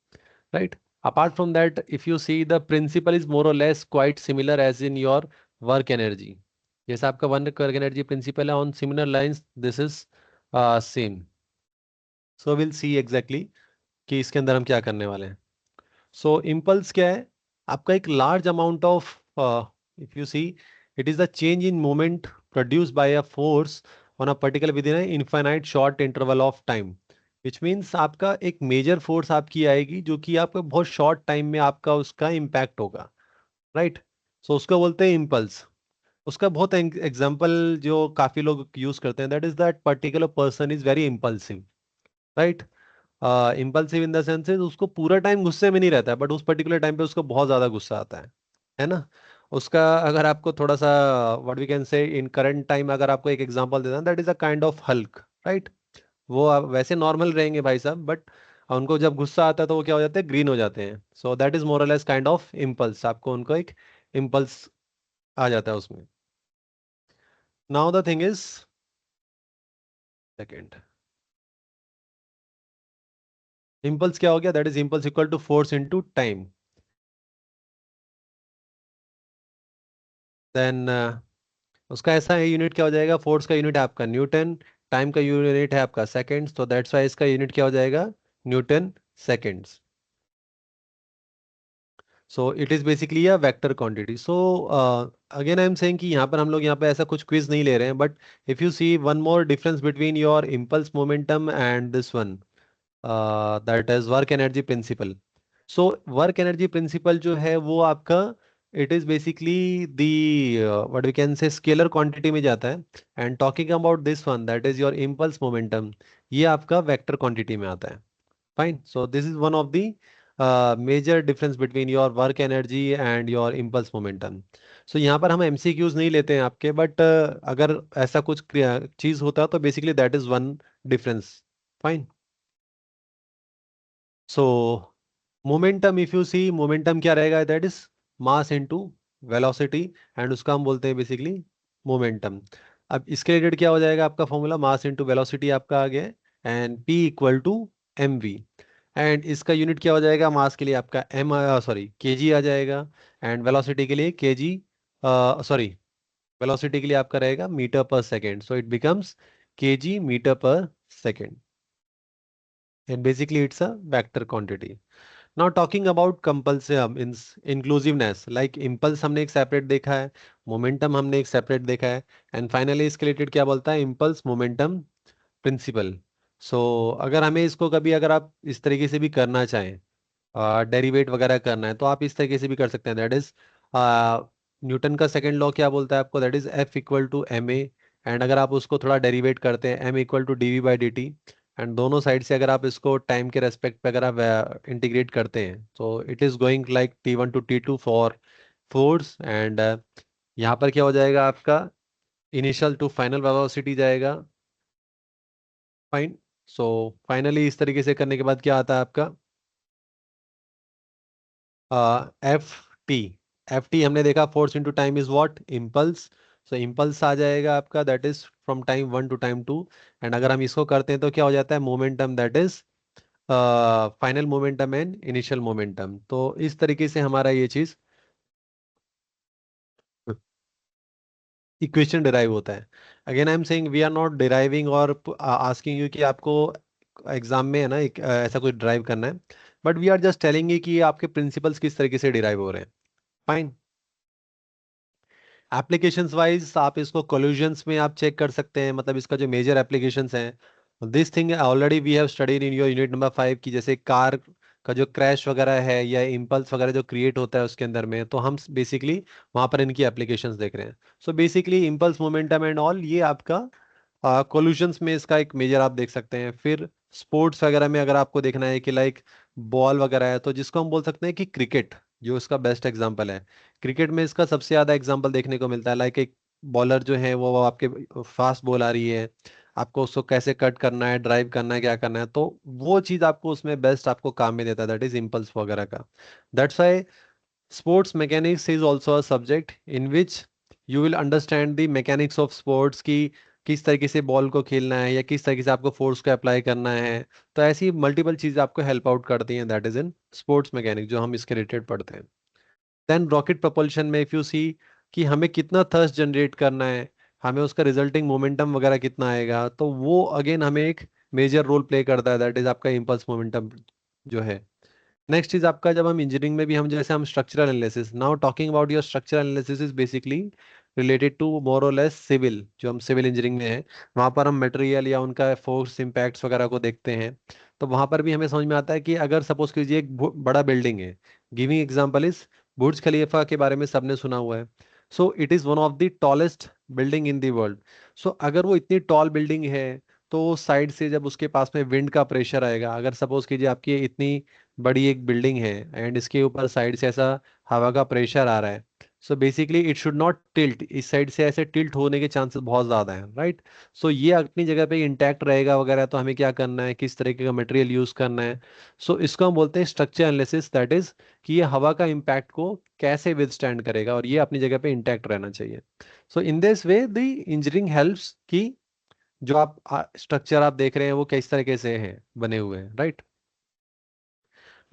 right? Apart from that, if you see the principle is more or less quite similar as in your work energy. जैसा आपका वर्क एनर्जी प्रिंसिपल है, on similar lines this is same. So will C exactly कि इसके अंदर हम क्या करने वाले हैं। सो इम्पल्स क्या है, आपका एक large amount of, if you see, it is the change in moment produced by a force on a particular within infinite short interval of time, which means आपका एक मेजर फोर्स आपकी आएगी जो कि आपका बहुत शॉर्ट टाइम में आपका उसका इम्पैक्ट होगा, राइट। सो उसको बोलते हैं इम्पल्स। उसका बहुत एग्जाम्पल जो काफी लोग यूज करते हैं, that is that particular person is very impulsive, right. Impulsive in the sense उसको पूरा टाइम गुस्से में नहीं रहता है, बट उस पर्टिकुलर टाइम पे उसको बहुत ज्यादा गुस्सा आता है ना। उसका अगर आपको थोड़ा सा व्हाट वी कैन से इन करंट टाइम अगर आपको एक एग्जांपल देना, that is a kind of Hulk, right. वो वैसे नॉर्मल रहेंगे भाई साहब, बट उनको जब गुस्सा आता है तो वो क्या हो जाते हैं, ग्रीन हो जाते हैं। सो दैट इज मोर और लेस काइंड ऑफ इम्पल्स, आपको उनको एक इम्पल्स आ जाता है उसमें। Now the thing is, second, impulse क्या हो गया, that is impulse equal to force into time. Then उसका ऐसा है, यूनिट क्या हो जाएगा, फोर्स का यूनिट है आपका न्यूटन, टाइम का यूनिट है आपका सेकेंड्स, तो दैट्स वाई इसका यूनिट क्या हो जाएगा, Newton seconds. So it is basically a vector quantity. So again I am saying कि यहाँ पर हम लोग यहाँ पे ऐसा कुछ क्विज नहीं ले रहे हैं, but if you see one more difference between your impulse momentum and this one, that is work energy principle. So work energy principle जो है वो आपका, it is basically the what we can say scalar quantity में जाता है, and talking about this one that is your impulse momentum, ये आपका वेक्टर क्वांटिटी में आता है। Fine, so this is one of the major difference between your work energy and your impulse momentum. So यहाँ पर हम एमसीक्यूज नहीं लेते हैं आपके, बट अगर ऐसा कुछ चीज होता है तो basically that is one difference. Fine. So momentum, if you see momentum क्या रहेगा, that is mass into velocity, and उसका हम बोलते हैं बेसिकली मोमेंटम। अब इसके रिलेटेड क्या हो जाएगा, आपका फॉर्मूला मास इनटू वेलोसिटी आपका आ गया, and P equal to M V. And इसका यूनिट क्या हो जाएगा, मास के लिए आपका एम, सॉरी केजी आ जाएगा, एंड वेलोसिटी के लिए केजी, सॉरी वेलोसिटी के लिए आपका रहेगा metre per second, so it becomes KG metre per second, and basically it's a vector quantity. Now talking about compulsive inclusiveness, like impulse हमने एक सेपरेट देखा है, मोमेंटम हमने एक सेपरेट देखा है, एंड फाइनली इसके रिलेटेड क्या बोलता है, इम्पल्स मोमेंटम प्रिंसिपल। सो अगर हमें इसको कभी अगर आप इस तरीके से भी करना चाहें, डेरिवेट वगैरह करना है, तो आप इस तरीके से भी कर सकते हैं, दैट इज न्यूटन का सेकंड लॉ क्या बोलता है आपको, that is F equal to M A, and अगर आप उसको थोड़ा डेरिवेट करते हैं, M equal to D V by D T, and दोनों साइड से अगर आप इसको टाइम के रेस्पेक्ट पे अगर आप इंटीग्रेट करते हैं, तो it is going like T one to T two for force, and यहाँ पर क्या हो जाएगा आपका, इनिशियल टू फाइनल वेलोसिटी जाएगा। फाइन। सो फाइनली इस तरीके से करने के बाद क्या आता है आपका, एफ टी। एफ टी हमने देखा, force into time is what, impulse. So impulse आ जाएगा आपका, that is from time one to time two, and अगर हम इसको करते हैं तो क्या हो जाता है, momentum, that is final momentum and initial momentum. तो इस तरीके से हमारा ये चीज इक्वेशन डिराइव होता है। Again I am saying we are not deriving और आस्किंग यू कि आपको एग्जाम में है ना ऐसा कुछ ड्राइव करना है, but we are just telling you कि आपके प्रिंसिपल्स किस तरीके से डिराइव हो रहे हैं। फाइन। एप्लीकेशंस वाइज आप इसको कोलिजन्स में आप चेक कर सकते हैं, मतलब इसका जो मेजर एप्लीकेशंस हैं, this thing already we have studied in your unit number 5 की, जैसे कार का जो क्रैश वगैरह है या इम्पल्स वगैरह जो क्रिएट होता है उसके अंदर में, तो हम बेसिकली वहाँ पर इनकी एप्लीकेशंस देख रहे हैं। So basically impulse momentum and all ये आपका कोल्यूशंस में इसका एक मेजर आप देख सकते हैं। फिर स्पोर्ट्स वगैरह में अगर आपको देखना है कि लाइक बॉल वगैरह है, तो जिसको हम बोल सकते हैं कि क्रिकेट जो इसका बेस्ट एग्जांपल है, क्रिकेट में इसका सबसे ज़्यादा एग्जांपल देखने को मिलता है, लाइक एक बॉलर जो है वो आपके फास्ट बॉल आ रही है, आपको उसको कैसे कट करना है, ड्राइव करना है, क्या करना है, तो वो चीज़ आपको उसमें बेस्ट आपको काम में देता है, दैट इज इम्पल्स वगैरह का। That's why sports mechanics is also a subject in which you will understand the mechanics of sports की, किस तरीके से बॉल को खेलना है या किस तरीके से आपको फोर्स को अप्लाई करना है। तो ऐसी मल्टीपल चीज़ें आपको हेल्प आउट करती हैं, that is in sports mechanics जो हम इसके रिलेटेड पढ़ते हैं। देन रॉकेट propulsion में इफ यू सी कि हमें कितना थर्स्ट जनरेट करना है, हमें उसका रिजल्टिंग मोमेंटम वगैरह कितना आएगा, तो वो अगेन हमें एक मेजर रोल प्ले करता है, दैट इज आपका इम्पल्स मोमेंटम जो है। नेक्स्ट चीज आपका, जब हम इंजीनियरिंग में भी हम जैसे हम structural analysis, now talking about your structural analysis is basically related to more और लेस सिविल, जो हम सिविल इंजीनियरिंग में है वहाँ पर हम मटेरियल या उनका फोर्स इम्पैक्ट्स वगैरह को देखते हैं। तो वहाँ पर भी हमें समझ में आता है कि अगर सपोज कीजिए एक बड़ा बिल्डिंग है, giving example is Burj Khalifa के बारे में सबने सुना हुआ है। So it is one of the tallest building in the world. So अगर वो इतनी टॉल बिल्डिंग है, तो साइड से जब उसके पास में विंड का प्रेशर आएगा, अगर सपोज कीजिए आपकी इतनी बड़ी एक बिल्डिंग है एंड इसके ऊपर साइड से ऐसा हवा का प्रेशर आ रहा है, so basically it should not tilt, इस साइड से ऐसे टिल्ट होने के चांसेस बहुत ज़्यादा हैं, राइट। सो ये अपनी जगह पे इंटैक्ट रहेगा वगैरह, तो हमें क्या करना है, किस तरीके का मटेरियल यूज़ करना है। सो इसको हम बोलते हैं स्ट्रक्चर एनालिसिस, दैट इज कि ये हवा का इम्पैक्ट को कैसे विदस्टैंड करेगा और ये अपनी जगह पे इंटैक्ट रहना चाहिए। So in this way the engineering helps कि जो आप स्ट्रक्चर आप देख रहे हैं वो किस तरीके से है बने हुए हैं, right.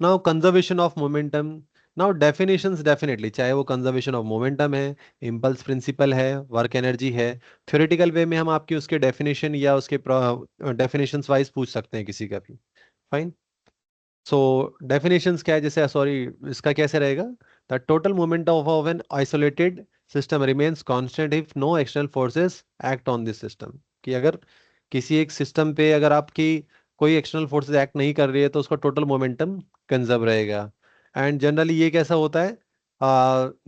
Now conservation of momentum, now definitions definitely, चाहे वो कंजर्वेशन ऑफ मोमेंटम है, इम्पल्स प्रिंसिपल है, वर्क एनर्जी है, थ्योरेटिकल वे में हम आपकी उसके डेफिनेशन या उसके डेफिनेशंस वाइज पूछ सकते हैं किसी का भी। फाइन। सो डेफिनेशंस क्या है, जैसे सॉरी, इसका कैसे रहेगा, the total moment of an isolated system remains constant if no external forces act on this system. कि अगर किसी एक सिस्टम पे अगर आपकी कोई एक्सटर्नल फोर्सेस एक्ट नहीं कर रही है तो उसका टोटल मोमेंटम कंजर्व रहेगा। एंड जनरली ये कैसा होता है,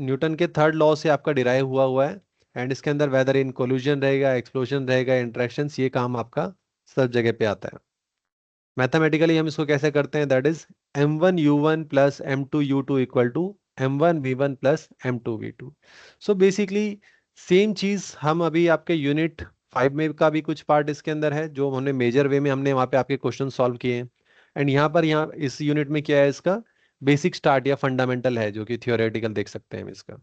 न्यूटन के थर्ड लॉ से आपका डिराइव हुआ हुआ है। एंड इसके अंदर वेदर इन कोल्यूजन रहेगा, एक्सप्लोजन रहेगा, इंटरेक्शंस, ये काम आपका सब जगह पे आता है। मैथमेटिकली हम इसको कैसे करते हैं, that is m1 u1 plus m2 u2 equal to m1 v1 plus m2 v2। So basically same चीज हम अभी आपके यूनिट 5 में का भी कुछ पार्ट इसके अंदर है, जो हमने मेजर वे में हमने वहाँ पे आपके क्वेश्चन सॉल्व किए हैं। एंड यहाँ पर यहाँ इस यूनिट में क्या है, इसका बेसिक स्टार्ट या फंडामेंटल है, जो कि थियोरेटिकल देख सकते हैं हम इसका।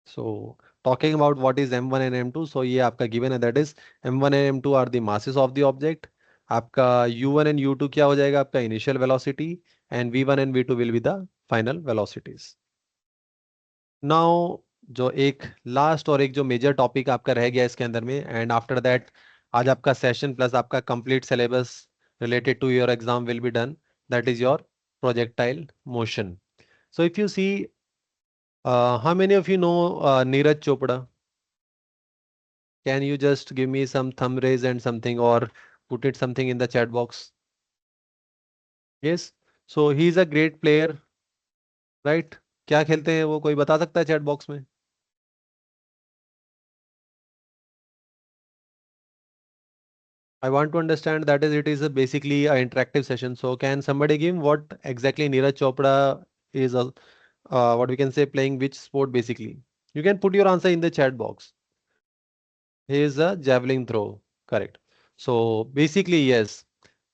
So talking about what is m1 and m2, so ये आपका given है, that is m1 and m2 are the masses of the object। आपका u1 and u2 क्या हो जाएगा, आपका initial velocity, and v1 and v2 will be the final velocities। Now जो एक लास्ट और एक जो मेजर टॉपिक आपका रह गया इसके अंदर में, एंड आफ्टर दैट आज आपका सेशन प्लस आपका complete syllabus related to your exam will be done, that is your projectile motion. So if you see, how many of you know Neeraj Chopra? Can you just give me some thumb raise and something, or put it something in the chat box? Yes. So he is a great player, right? क्या खेलते हैं वो, कोई बता सकता है चैट बॉक्स में? I want to understand, that is, it is a basically a interactive session. So can somebody give what exactly Neeraj Chopra is, what we can say, playing which sport basically? You can put your answer in the chat box. He is a javelin throw. Correct. So basically yes.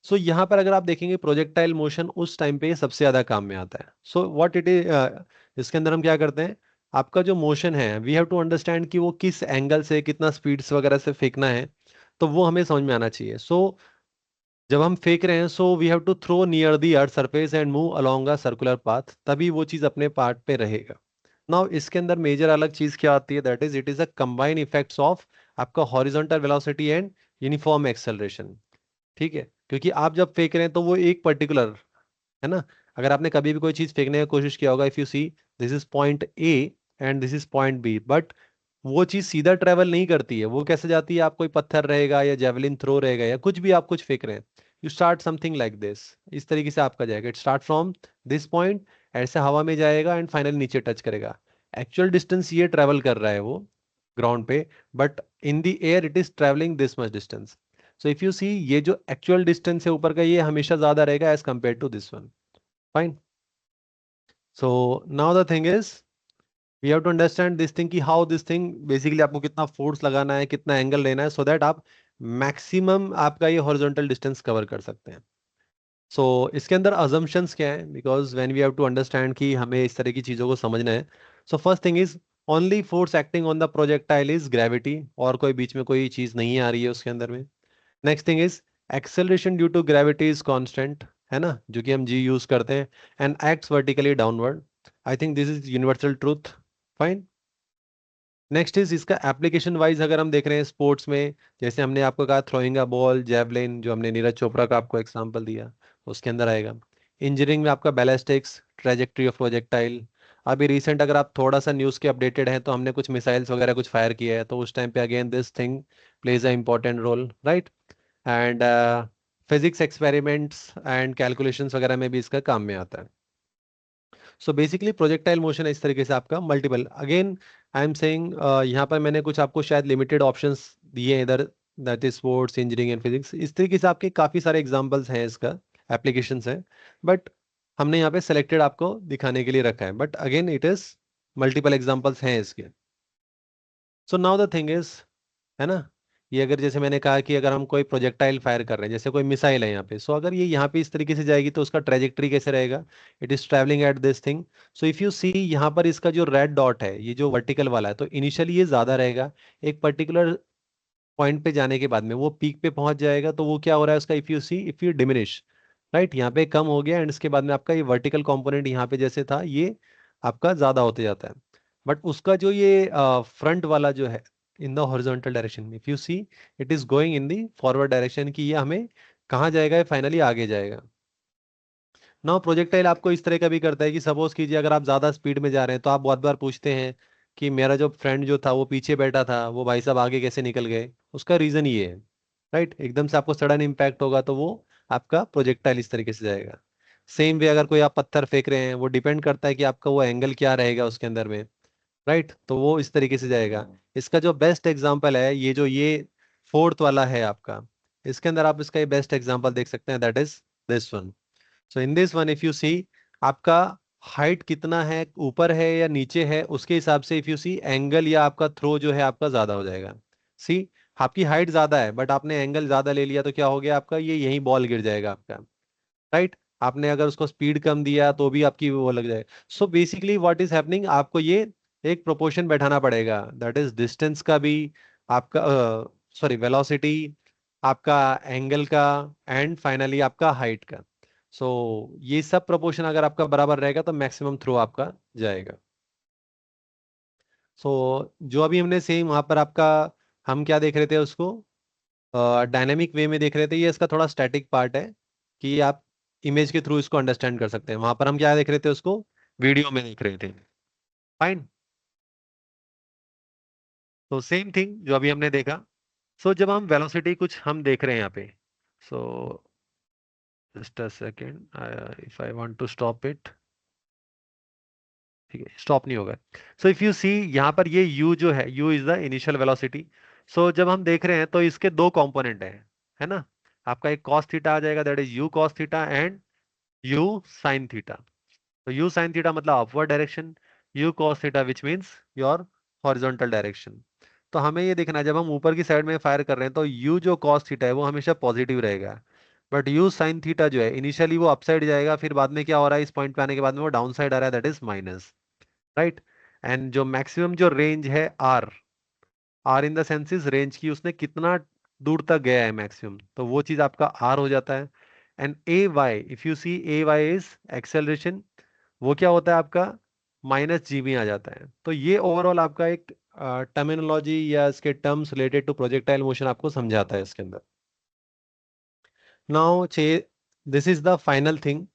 सो यहाँ पर अगर आप देखेंगे प्रोजेक्टाइल मोशन उस टाइम पे सबसे ज्यादा काम में आता है। सो व्हाट इट इज, इसके अंदर हम क्या करते हैं, आपका जो मोशन है वी हैव टू अंडरस्टैंड कि वो किस एंगल से कितना स्पीड्स वगैरह से फेंकना है, तो वो हमें समझ में आना चाहिए। सो जब हम फेंक रहे हैं, so we have to throw near the earth surface and move along a circular path, तभी वो चीज अपने पार्ट पे रहेगा। नाउ इसके अंदर मेजर अलग चीज क्या आती है, that is it is a combine effects of आपका horizontal velocity and uniform acceleration. ठीक है, क्योंकि आप जब फेंक रहे हैं तो वो एक पर्टिकुलर, है ना। अगर आपने कभी भी कोई चीज फेंकने की कोशिश किया होगा, if you see this is point A and this is point B, but वो चीज सीधा ट्रेवल नहीं करती है, वो कैसे जाती है, आप कोई पत्थर रहेगा या जेवलिन थ्रो रहेगा या कुछ भी आप कुछ फेंक रहे हैं, you start something like this, इस तरीके से आपका जाएगा, it start from this point, ऐसे हवा में जाएगा एंड फाइनली नीचे टच करेगा। एक्चुअल डिस्टेंस ये ट्रेवल कर रहा है वो ग्राउंड पे, but in the air it is travelling this much distance. So if you see, ये जो एक्चुअल डिस्टेंस है ऊपर का, ये हमेशा ज्यादा रहेगा as compare to this one. Fine. So now the thing is we have to understand this thing, कि हाउ दिस थिंग बेसिकली आपको कितना फोर्स लगाना है, कितना एंगल लेना है, सो दैट आप मैक्सिमम आपका ये हॉरिजॉन्टल डिस्टेंस कवर कर सकते हैं। सो इसके अंदर अजम्पशंस क्या है, because when we have to understand कि हमें इस तरह की चीज़ों को समझना है। So first thing is only force acting on the projectile is gravity, और कोई बीच में कोई चीज़ नहीं आ रही है उसके अंदर में। Next thing is acceleration due to gravity is constant, है ना, जो कि हम जी यूज करते हैं, and acts vertically downward. I think this is universal truth. Fine. Next is इसका एप्लीकेशन वाइज अगर हम देख रहे हैं स्पोर्ट्स में, जैसे हमने आपको कहा थ्रोइंग अ बॉल, जेवलिन, जो हमने नीरज चोपड़ा का आपको एग्जांपल दिया, उसके अंदर आएगा। इंजीनियरिंग में आपका बैलिस्टिक्स, ट्रेजेक्ट्री ऑफ प्रोजेक्टाइल। अभी रिसेंट अगर आप थोड़ा सा न्यूज़ के अपडेटेड हैं तो हमने कुछ मिसाइल्स वगैरह कुछ फायर किया है, तो उस टाइम पे again this thing plays a important role, right. And physics experiments and calculations वगैरह में भी इसका काम में आता है। सो बेसिकली प्रोजेक्टाइल मोशन इस तरीके से आपका multiple, again I am saying, यहाँ पर मैंने कुछ आपको शायद लिमिटेड ऑप्शंस दिए हैं इधर, that is sports, engineering and physics, इस तरीके से आपके काफ़ी सारे एग्जांपल्स हैं, इसका एप्लीकेशंस हैं, बट हमने यहाँ पे सेलेक्टेड आपको दिखाने के लिए रखा है, but again it is multiple examples हैं इसके। सो नाउ द थिंग इज, है ना, ये अगर जैसे मैंने कहा कि अगर हम कोई प्रोजेक्टाइल फायर कर रहे हैं, जैसे कोई मिसाइल है यहाँ पे, सो अगर ये यहाँ पे इस तरीके से जाएगी तो उसका ट्रेजेक्टरी कैसे रहेगा, it is travelling at this thing. So if you see यहाँ पर इसका जो रेड डॉट है, ये जो वर्टिकल वाला है, तो इनिशियली ये ज्यादा रहेगा, एक पर्टिकुलर पॉइंट पे जाने के बाद में वो पीक पे पहुंच जाएगा, तो वो क्या हो रहा है उसका, if you see, if you diminish, right, यहाँ पे कम हो गया, एंड इसके बाद में आपका ये वर्टिकल कंपोनेंट यहाँ पे जैसे था ये आपका ज्यादा होते जाता है। बट उसका जो ये फ्रंट वाला जो है इन द हॉरिजॉन्टल डायरेक्शन में, if you see, it is going in the forward direction, की ये हमें कहाँ जाएगा, ये फाइनली आगे जाएगा। ना प्रोजेक्टाइल आपको इस तरह का भी करता है कि सपोज कीजिए अगर आप ज्यादा स्पीड में जा रहे हैं तो आप बहुत बार पूछते हैं कि मेरा जो फ्रेंड जो था वो पीछे बैठा था, वो भाई साहब आगे कैसे निकल गए, उसका रीजन ये है, राइट, एकदम से आपको सडन इम्पैक्ट होगा तो वो आपका प्रोजेक्टाइल इस तरीके से जाएगा। सेम वे अगर कोई आप पत्थर फेंक रहे हैं, वो डिपेंड करता है कि आपका वो एंगल क्या रहेगा उसके अंदर में, राइट, तो वो इस तरीके से जाएगा। इसका जो बेस्ट एग्जांपल है ये जो ये फोर्थ वाला है आपका, इसके अंदर आप इसका ये बेस्ट एग्जांपल देख सकते हैं, that is this one. So in this one if you see, आपका हाइट कितना है, ऊपर है या नीचे है, उसके हिसाब से इफ यू सी एंगल या आपका थ्रो जो है आपका ज्यादा हो जाएगा। सी, आपकी हाइट ज्यादा है बट आपने एंगल ज्यादा ले लिया तो क्या हो गया आपका, ये यही बॉल गिर जाएगा आपका, राइट। आपने अगर उसको स्पीड कम दिया तो भी आपकी वो लग जाएगा। So basically what is happening, आपको ये एक प्रोपोर्शन बैठाना पड़ेगा, दैट इज डिस्टेंस का भी, आपका सॉरी वेलोसिटी, आपका एंगल का, एंड फाइनली आपका हाइट का। सो ये सब प्रोपोर्शन अगर आपका बराबर रहेगा तो मैक्सिमम थ्रो आपका जाएगा। सो जो अभी हमने सेम वहां पर आपका, हम क्या देख रहे थे उसको, डायनेमिक वे में देख रहे थे, ये इसका थोड़ा स्टैटिक पार्ट है कि आप इमेज के थ्रू इसको अंडरस्टैंड कर सकते हैं, वहां पर हम क्या देख रहे थे उसको, वीडियो में देख रहे थे, फाइन। तो सेम थिंग जो अभी हमने देखा। सो जब हम वेलोसिटी कुछ हम देख रहे हैं यहाँ पे, so just a second, if I want to stop it, ठीक है, स्टॉप नहीं होगा। सो इफ यू सी यहाँ पर ये u जो है, u is the initial velocity. So जब हम देख रहे हैं तो इसके दो कंपोनेंट है ना, आपका एक cos थीटा आ जाएगा, that is u cos theta, and u sin theta. तो u sin थीटा मतलब upward direction, u cos theta which means your horizontal direction. तो हमें ये देखना है जब हम ऊपर की साइड में फायर कर रहे हैं तो u जो cos थीटा है वो हमेशा पॉजिटिव रहेगा, बट u sin थीटा जो है इनिशियली वो अपसाइड जाएगा, फिर बाद में क्या हो रहा है, इस पॉइंट पे आने के बाद में वो डाउन साइड आ रहा है, that is minus, right. And जो मैक्सिमम जो रेंज है R, R in the senses range की, उसने कितना दूर तक गया है मैक्सिमम, तो वो चीज आपका आर हो जाता है। And a y, if you see a y is acceleration, वो क्या होता है आपका, माइनस जी में आ जाता है। तो ये ओवरऑल आपका एक टर्मिनोलॉजी या इसके terms related to projectile motion आपको समझाता है इसके अंदर। नाउ चे this is the final thing,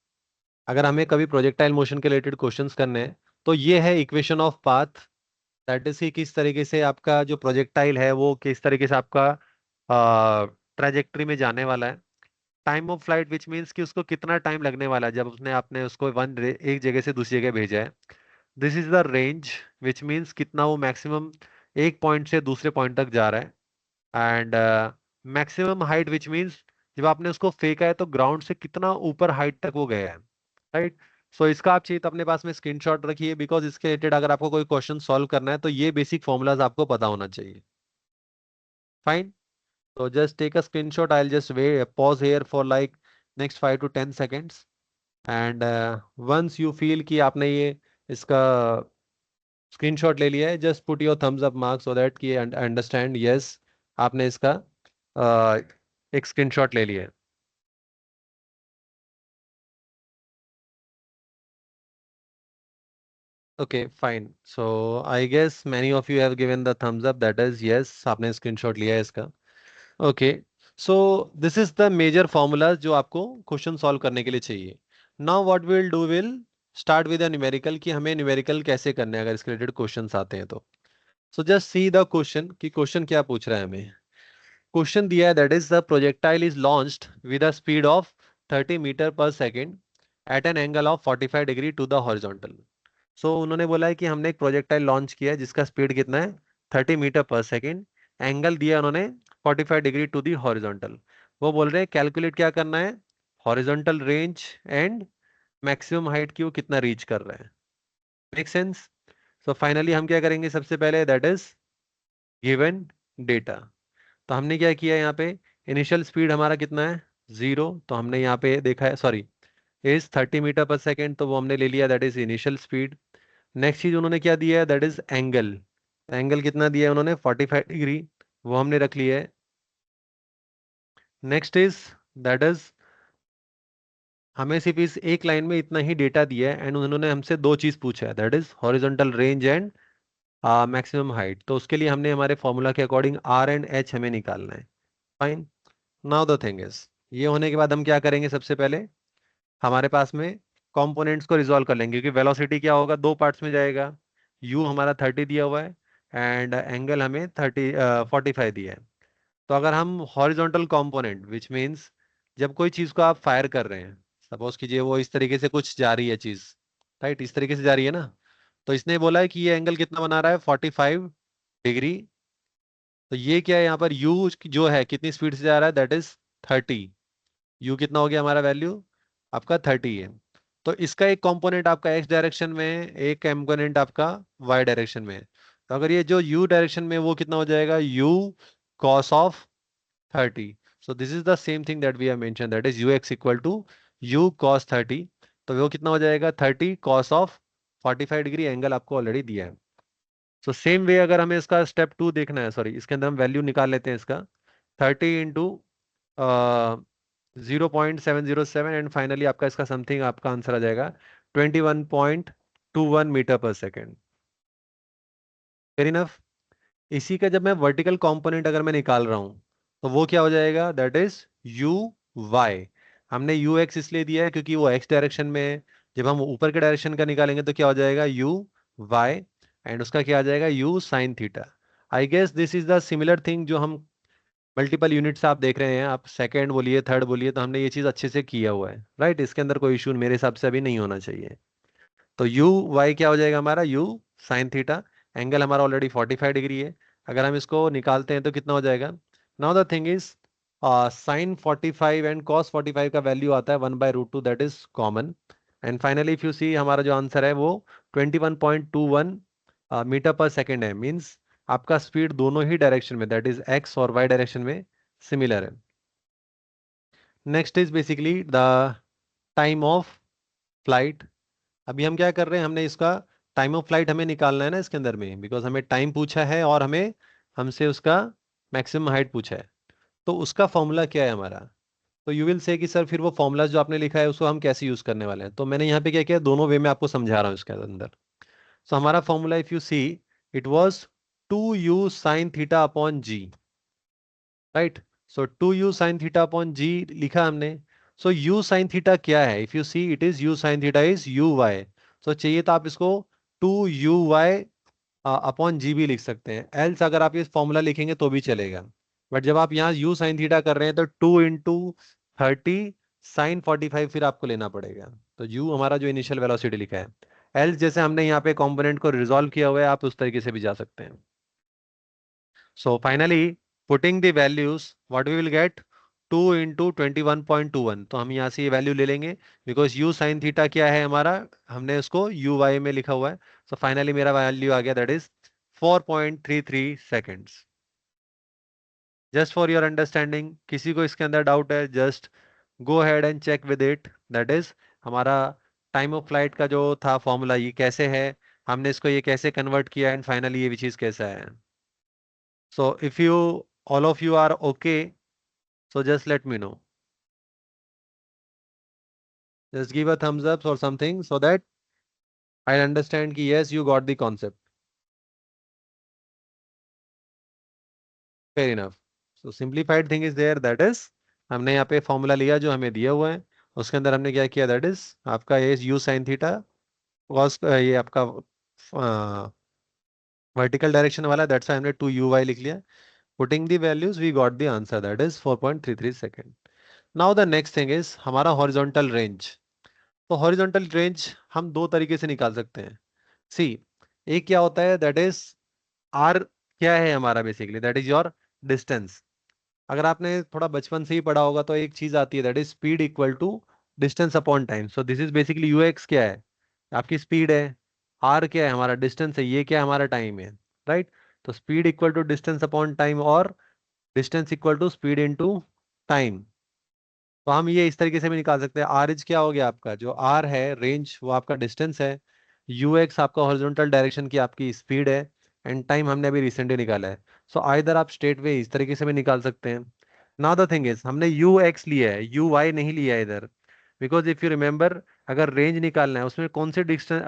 अगर हमें कभी प्रोजेक्टाइल मोशन के रिलेटेड क्वेश्चंस करने हैं तो ये है equation of path, that is कि किस तरीके से आपका जो प्रोजेक्टाइल है वो किस तरीके से आपका ट्रेजेक्टरी में जाने वाला है। Time of flight which means कि उसको कितना टाइम लगने वाला है जब उसने आपने उसको एक जगह से दूसरी जगह भेजा है। This is the range which means कितना वो मैक्सिमम एक पॉइंट से दूसरे पॉइंट तक जा रहा है। And maximum height which means जब आपने उसको फेंका है तो ग्राउंड से कितना ऊपर हाइट तक वो गया है, राइट। सो इसका आप चाहिए तो अपने पास में स्क्रीनशॉट रखिए, बिकॉज इसके रिलेटेड अगर आपको कोई क्वेश्चन सॉल्व करना है तो ये बेसिक फॉर्मूलाज आपको पता होना चाहिए, फाइन। तो just take a screenshot, I will just way pause here for like next 5 to 10 seconds, and once you feel कि आपने ये इसका स्क्रीनशॉट ले लिया है, just put your thumbs up mark so that कि अंडरस्टैंड यस आपने इसका एक स्क्रीनशॉट ले लिया है। Okay fine, so I guess many of you have given the thumbs up, that is yes आपने स्क्रीनशॉट लिया है इसका। Okay, so this is the major formula जो आपको क्वेश्चन सॉल्व करने के लिए चाहिए। Now what will do, will start with a numerical, कि हमें न्यूमेरिकल कैसे करने हैं अगर इसके रिलेटेड क्वेश्चंस आते हैं तो। So just see the question कि क्वेश्चन क्या पूछ रहा है हमें। क्वेश्चन दिया है that is the projectile is launched with a speed of 30 metre per second at an angle of 45 degree to the horizontal. So उन्होंने बोला है कि हमने एक प्रोजेक्टाइल लॉन्च किया है जिसका स्पीड कितना है, 30 मीटर पर सेकेंड, एंगल दिया है उन्होंने 45 डिग्री टू दी हॉरिजॉन्टल। वो बोल रहे हैं कैलकुलेट क्या करना है, horizontal range and maximum height की वो कितना रीच कर रहा है। Make sense. सो फाइनली हम क्या करेंगे, सबसे पहले दैट इज गिवन डेटा। तो हमने क्या किया यहाँ पे, इनिशियल स्पीड हमारा कितना है, 0, तो हमने यहाँ पे देखा है, sorry, is 30 metre per second, तो वो हमने ले लिया, that is initial speed. Next चीज उन्होंने क्या दिया है, दैट इज एंगल। एंगल कितना दिया है उन्होंने, 45 डिग्री, वो हमने रख लिया है। नेक्स्ट इज दैट इज, हमें सिर्फ इस एक लाइन में इतना ही डेटा दिया है एंड उन्होंने हमसे दो चीज पूछा है, that is horizontal range and maximum height. तो उसके लिए हमने हमारे फॉर्मूला के अकॉर्डिंग आर एंड एच हमें निकालना है। Fine. Now the thing is, ये होने के बाद हम क्या करेंगे, सबसे पहले हमारे पास में कंपोनेंट्स को रिजॉल्व कर लेंगे, क्योंकि वेलोसिटी क्या होगा, दो पार्ट्स में जाएगा। यू हमारा 30 दिया हुआ है एंड एंगल हमें 45 दिया है। तो अगर हम हॉरिजॉन्टल कंपोनेंट विच मीन्स जब कोई चीज को आप फायर कर रहे हैं, सपोज कीजिए वो इस तरीके से कुछ जा रही है चीज, राइट, इस तरीके से जा रही है ना, तो इसने बोला है कि ये एंगल कितना बना रहा है, 45 डिग्री। तो ये क्या है यहाँ पर, यू जो है कितनी स्पीड से जा रहा है, दैट इज 30। यू कितना हो गया हमारा वैल्यू, आपका 30 है। तो इसका एक कंपोनेंट आपका एक्स डायरेक्शन में है, एक कंपोनेंट आपका वाई डायरेक्शन में है। तो अगर ये जो यू डायरेक्शन में है, वो कितना हो जाएगा, you cos of 30। So this is the same thing that we have mentioned, that is ux equal to u cos 30। तो वो कितना हो जाएगा, 30 cos of 45 डिग्री, एंगल आपको ऑलरेडी दिया है। सो सेम वे अगर हमें इसका स्टेप 2 देखना है, सॉरी इसके अंदर हम वैल्यू निकाल लेते हैं इसका, 30 इंटू 0.707 एंड फाइनली आपका इसका समथिंग आपका आंसर आ जाएगा 21.21 metre per second. Fair enough. इसी का जब मैं वर्टिकल कंपोनेंट अगर मैं निकाल रहा हूं, तो वो क्या हो जाएगा, दैट इज यू वाई। हमने यू एक्स इसलिए दिया है क्योंकि वो एक्स डायरेक्शन में है। जब हम ऊपर के डायरेक्शन का निकालेंगे तो क्या हो जाएगा, यू वाई, एंड उसका क्या आ जाएगा, u sine theta. I guess this is the similar thing जो हम मल्टीपल यूनिट्स आप देख रहे हैं, आप सेकंड बोलिए थर्ड बोलिए, तो हमने ये चीज अच्छे से किया हुआ है, राइट। इसके अंदर कोई इशू मेरे हिसाब से अभी नहीं होना चाहिए। तो यू वाई क्या हो जाएगा हमारा, यू साइन थीटा, एंगल हमारा ऑलरेडी 45 डिग्री है। अगर हम इसको निकालते हैं तो कितना हो जाएगा, now the thing is sine 45 and cos 45 का वैल्यू आता है 1/√2, that is common. And finally if you see हमारा जो आंसर है वो 21.21 मीटर पर सेकेंड है। मीन्स आपका स्पीड दोनों ही डायरेक्शन में, दैट इज एक्स और वाई डायरेक्शन में सिमिलर है। Next is basically the time of flight. अभी हम क्या कर रहे हैं, हमने इसका टाइम ऑफ फ्लाइट हमें निकालना है ना इसके अंदर में, बिकॉज हमें टाइम पूछा है और हमें हमसे उसका मैक्सिमम हाइट पूछा है। तो उसका फॉर्मूला क्या है हमारा। तो यू विल से कि सर फिर वो फॉर्मूला जो आपने लिखा है उसको हम कैसे यूज करने वाले हैं। तो मैंने यहाँ पे क्या किया, दोनों वे में आपको समझा रहा हूँ इसके अंदर। सो हमारा formula if you see, it was 2u sine theta upon G, right. So 2u sine theta upon G लिखा हमने। सो u साइन थीटा क्या है, if you see it is u sine theta is u Y. So चाहिए तो आप इसको 2u y अपॉन जी भी लिख सकते हैं, एल्स अगर आप ये फॉर्मूला लिखेंगे तो भी चलेगा। बट जब आप यहाँ u साइन थीटा कर रहे हैं तो 2 इंटू 30 साइन 45 फिर आपको लेना पड़ेगा। तो u हमारा जो इनिशियल वेलोसिटी लिखा है, एल्स जैसे हमने यहाँ पे कंपोनेंट को रिजॉल्व किया हुआ है, आप उस तरीके से भी जा सकते हैं। So finally, putting the values, what we will get, 2 into 21.21। तो हम यहाँ से ये वैल्यू ले लेंगे, बिकॉज u साइन थीटा क्या है हमारा, हमने उसको u y में लिखा हुआ है। सो फाइनली मेरा वैल्यू आ गया, that is 4.33 seconds. Just for your understanding, किसी को इसके अंदर डाउट है, just go head and check with it. That is हमारा टाइम ऑफ फ्लाइट का जो था फॉर्मूला, ये कैसे है, हमने इसको ये कैसे कन्वर्ट किया, एंड फाइनली ये भी चीज कैसा है। So if you all of you are okay, so just let me know. Just give a thumbs up or something so that I'll understand कि yes you got the concept. Fair enough. So simplified thing is there, that is हमने यहाँ पे फॉर्मूला लिया जो हमें दिया हुआ है, उसके अंदर हमने क्या किया, दैट इज आपका ये यू साइन थीटा कॉस, ये आपका वर्टिकल डायरेक्शन वाला, दैट्स व्हाई हमने 2 u y लिख लिया. Putting the values we got the answer, that is 4.33 second. Now the next thing is हमारा हॉरिजॉन्टल रेंज. तो हॉरिजॉन्टल रेंज हम दो तरीके से निकाल सकते हैं. सी, एक क्या होता है, दैट इज आर. क्या है हमारा, basically that is your distance. अगर आपने थोड़ा बचपन से ही पढ़ा होगा तो एक चीज आती है, that is speed equal to distance upon time. So this is basically u x क्या है, आपकी स्पीड है. आर क्या है, हमारा डिस्टेंस है. ये क्या है, हमारा टाइम है. राइट. तो speed equal to distance upon time, और distance equal to speed into time. तो हम ये इस तरीके से भी निकाल सकते हैं. आर इज क्या हो गया आपका, जो आर है रेंज, वो आपका डिस्टेंस है. यू एक्स आपका हॉरिजॉन्टल डायरेक्शन की आपकी स्पीड है. एंड टाइम हमने अभी रिसेंटली निकाला है. सो आइदर आप स्ट्रेट वे इस तरीके से भी निकाल सकते हैं. नाउ द थिंग इज हमने यू एक्स लिया है, यू वाई नहीं लिया है इधर. बिकॉज इफ यू रिमेंबर, अगर रेंज निकालना है उसमें कौन से डिस्टेंस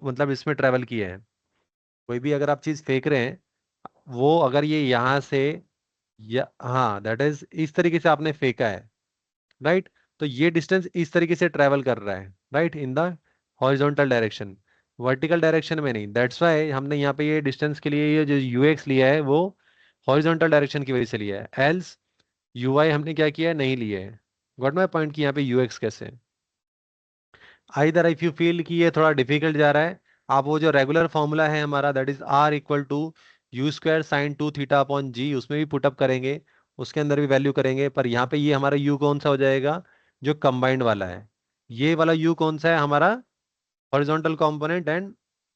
मतलब इसमें ट्रेवल किया है. कोई भी अगर आप चीज फेंक रहे हैं, वो अगर ये यहाँ से, या हाँ दैट इज इस तरीके से आपने फेंका है. राइट. तो ये डिस्टेंस इस तरीके से ट्रेवल कर रहा है, right, in the horizontal direction, vertical direction में नहीं. दैट्स वाई हमने यहाँ पे ये डिस्टेंस के लिए ये जो यू एक्स लिया है वो हॉरिजॉन्टल डायरेक्शन की वजह से लिया है. एल्स यू वाई हमने क्या किया है, नहीं लिया है. गॉट माई पॉइंट कि यहाँ पे यू एक्स कैसे है. आइदर इफ यू फील कि ये थोड़ा डिफिकल्ट जा रहा है, आप वो जो रेगुलर फॉर्मूला है हमारा, that is R equal to U square sine 2 theta upon G, उसमें भी पुटअप करेंगे, उसके अंदर भी वैल्यू करेंगे. पर यहाँ पे ये हमारा यू कौन सा हो जाएगा, जो कंबाइंड वाला है. ये वाला यू कौन सा है हमारा, horizontal component and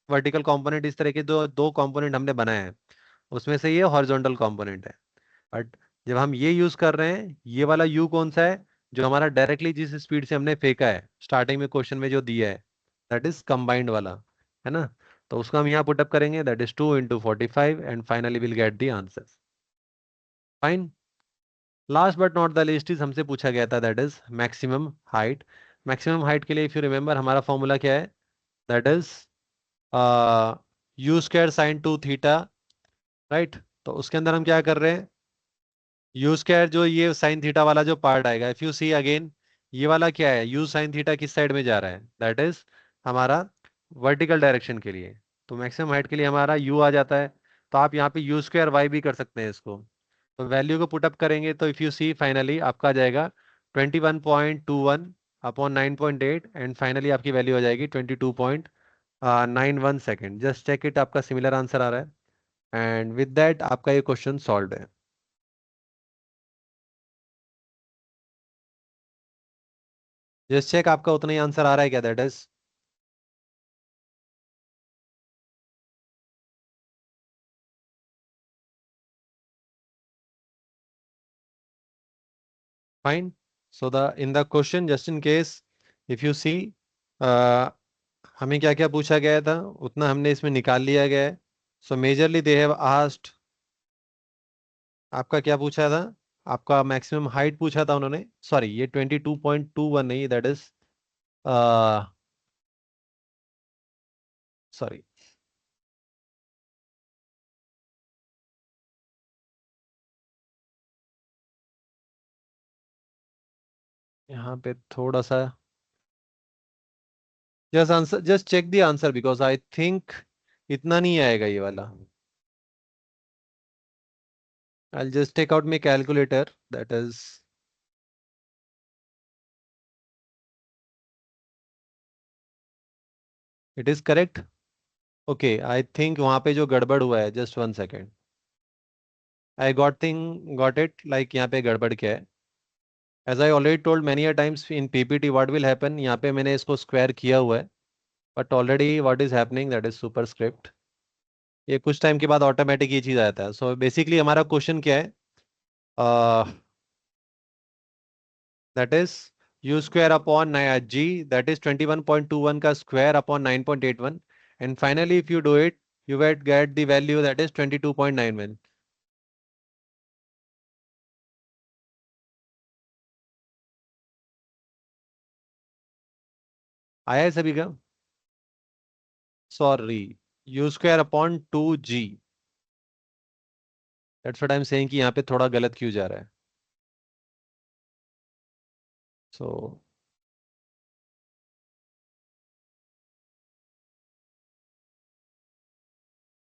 vertical component. इस तरह के दो दो कंपोनेंट हमने बनाए हैं, उसमें से ये हॉरिजॉन्टल कंपोनेंट है. बट जब हम ये यूज कर रहे हैं, ये वाला यू कौन सा है, जो हमारा डायरेक्टली जिस स्पीड से हमने फेंका है स्टार्टिंग में क्वेश्चन में जो दिया है, दैट इज कंबाइंड वाला, है ना. तो उसको हम यहाँ पुटअप करेंगे, that is 2 into 45 and finally will get the answer. Fine. Last but not the list is हमसे पूछा गया था, that is maximum height. Maximum height के लिए इफ यू रिमेंबर हमारा फॉर्मूला क्या है, that is U square sine 2 theta. Right. तो उसके अंदर हम क्या कर रहे हैं, यू स्क्वायर जो ये साइन थीटा वाला जो पार्ट आएगा, इफ यू सी अगेन, ये वाला क्या है, यू साइन थीटा किस साइड में जा रहा है, दैट इज हमारा वर्टिकल डायरेक्शन के लिए. तो मैक्सिमम हाइट के लिए हमारा यू आ जाता है. तो आप यहाँ पे यू स्क्वायर वाई भी कर सकते हैं इसको. तो वैल्यू को पुटअप करेंगे तो इफ यू सी फाइनली आपका आ जाएगा 21.21 अपॉन 9.8, एंड फाइनली आपकी वैल्यू आ जाएगी 22.91 सेकेंड. जस्ट चेक इट, आपका सिमिलर आंसर आ रहा है. एंड विद दैट आपका ये क्वेश्चन सॉल्व है. जस्ट चेक, आपका उतना ही आंसर आ रहा है क्या, that is fine. So the in the question just in case if you see, हमें क्या क्या पूछा गया था उतना हमने इसमें निकाल लिया गया है. सो मेजरली दे हैव आस्क्ड, आपका क्या पूछा था, आपका मैक्सिमम हाइट पूछा था उन्होंने. सॉरी, ये 22.21 नहीं, दैट इज सॉरी, यहाँ पे थोड़ा सा, just answer, just check the answer because I think इतना नहीं आएगा ये वाला. I just take out my calculator, that is, it is correct. Okay, I think वहां पे जो गड़बड़ हुआ है, just 1 second, I got it, like यहाँ पे गड़बड़ क्या है. As I already told many a times in PPT what will happen, यहाँ पे मैंने इसको स्क्वायर किया हुआ है. But already what is happening, that is super script. ये कुछ टाइम के बाद ऑटोमेटिक ये चीज आता है. सो बेसिकली हमारा क्वेश्चन क्या है, that is U square upon G, that is 21.21 का square upon 9.81, and finally if you do it you get the value that is 22.91. आया है सभी का, sorry, U square upon 2 G. That's what I am saying कि यहाँ पे थोड़ा गलत क्यों जा रहा है. So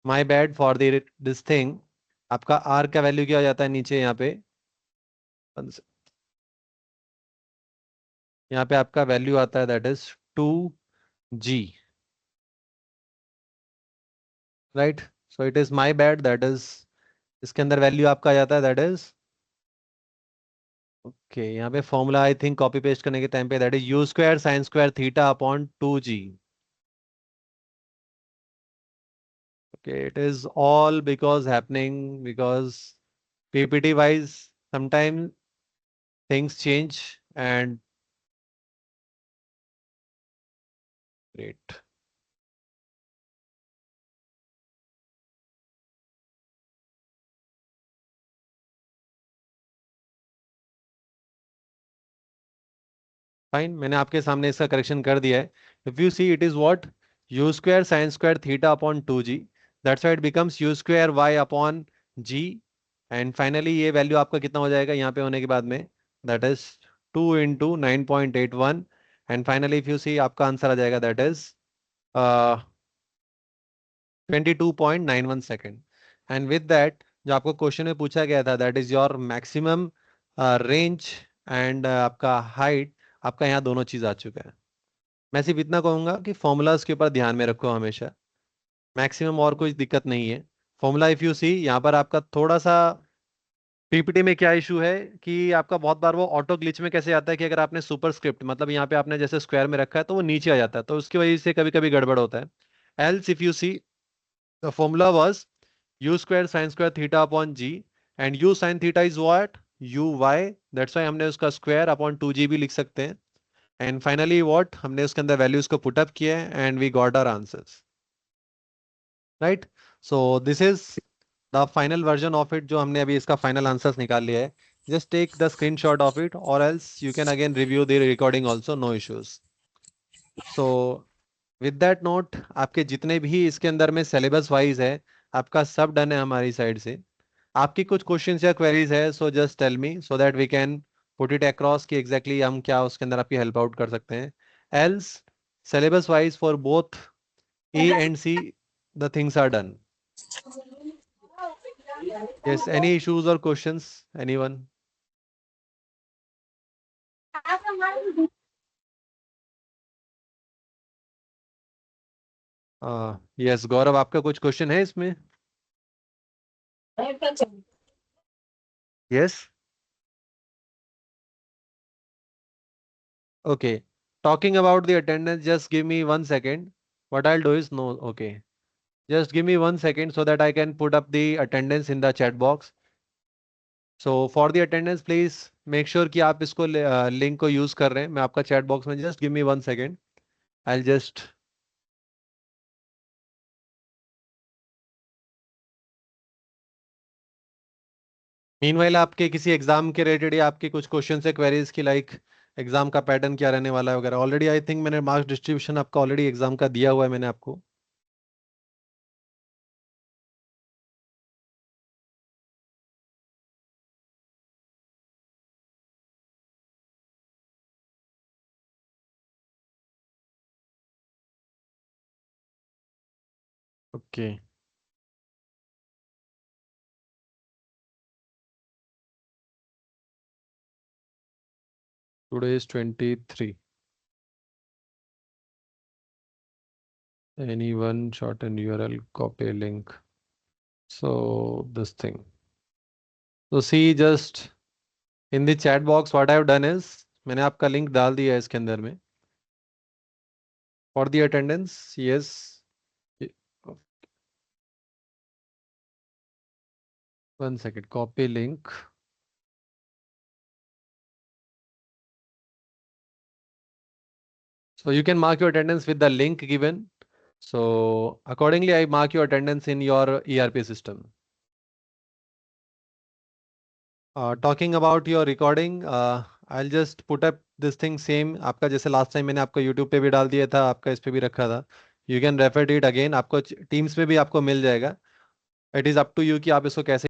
my bad for this thing. आपका आर का वैल्यू क्या हो जाता है नीचे यहाँ पे? यहाँ पे आपका वैल्यू आता है that is 2G, right. So it is my bad, that is, इसके अंदर वैल्यू आपका आ जाता है दैट इज, ओके, यहाँ पे formula I think copy paste करने के टाइम पे that is U square sine square theta upon 2G। Okay, it is all because happening because PPT wise sometimes things change and great. Fine, मैंने आपके सामने इसका करेक्शन कर दिया है। If you see it is what, u square sine square theta upon 2G, that's why it becomes u square y upon g. And finally ये वैल्यू आपका कितना हो जाएगा यहाँ पे होने के बाद में, that is 2 × 9.81। And finally if you see आपका आंसर आ जाएगा that is 22.91 second. And with that जो आपको क्वेश्चन में पूछा गया था that is your maximum range and आपका हाइट, आपका यहाँ दोनों चीज आ चुका है। मैं सिर्फ इतना कहूंगा कि फॉर्मूलाज के ऊपर ध्यान में रखो हमेशा, मैक्सिमम और कोई दिक्कत नहीं है। फॉर्मूला इफ यू सी यहाँ पर आपका थोड़ा सा पीपीटी में क्या इशू है कि आपका बहुत बार वो ऑटो ग्लिच में कैसे आता है कि अगर आपने सुपरस्क्रिप्ट मतलब यहाँ पे आपने जैसे स्क्वायर में रखा है तो वो नीचे आ जाता है, तो उसकी वजह से कभी कभी गड़बड़ होता है। Else if you see the formula was u square sin square theta upon g, and u sin theta is what, u y, that's why हमने उसका स्क्वायर अपॉन 2G भी लिख सकते हैं। एंड फाइनली व्हाट, हमने उसके अंदर वैल्यूज को पुट अप किया है and we got our answers, right. So this is the final version of it, जो हमने अभी इसका फाइनल आंसर्स निकाल लिया है। Just take the screenshot of it और else you can again review the recording also, no issues. So with that note, आपके जितने भी इसके अंदर में सिलेबस वाइज है आपका सब डन है हमारी साइड से। आपकी कुछ क्वेश्चंस या क्वेरीज है so just tell me so that we can put it across कि एग्जैक्टली हम क्या उसके अंदर आपकी हेल्प आउट कर सकते हैं। Else syllabus wise for both A and C the things are done. Yes, any issues और क्वेश्चंस, एनीवन? यस गौरव, आपका कुछ क्वेश्चन है इसमें? Yes, okay. Talking about the attendance, just give me 1 second. What I'll do is, no, okay. Just give me 1 second so that I can put up the attendance in the chat box. So for the attendance, please make sure कि आप इसको लिंक को यूज कर रहे हैं। मैं आपका चैट बॉक्स में, just give me 1 second. I'll just, meanwhile आपके किसी एग्जाम के रिलेटेड या आपके कुछ क्वेश्चन से क्वेरीज की लाइक एग्जाम का पैटर्न क्या रहने वाला है वगैरह, ऑलरेडी आई थिंक मैंने मार्क्स डिस्ट्रीब्यूशन आपका ऑलरेडी एग्जाम का दिया हुआ है मैंने आपको। Okay, today is 23। Anyone shorten URL, copy link. So this thing. So see, just in the chat box, what I have done is मैंने आपका लिंक डाल दिया है इसके अंदर में for the attendance. Yes. 1 second. Copy link. So you can mark your attendance with the link given. So accordingly, I mark your attendance in your ERP system. Talking about your recording, I'll just put up this thing same आपका जैसे लास्ट टाइम मैंने आपका YouTube पे भी डाल दिया था, आपका इस पे भी रखा था। You can refer it again, आपको टीम्स पे भी आपको मिल जाएगा। It is up to you कि आप इसको कैसे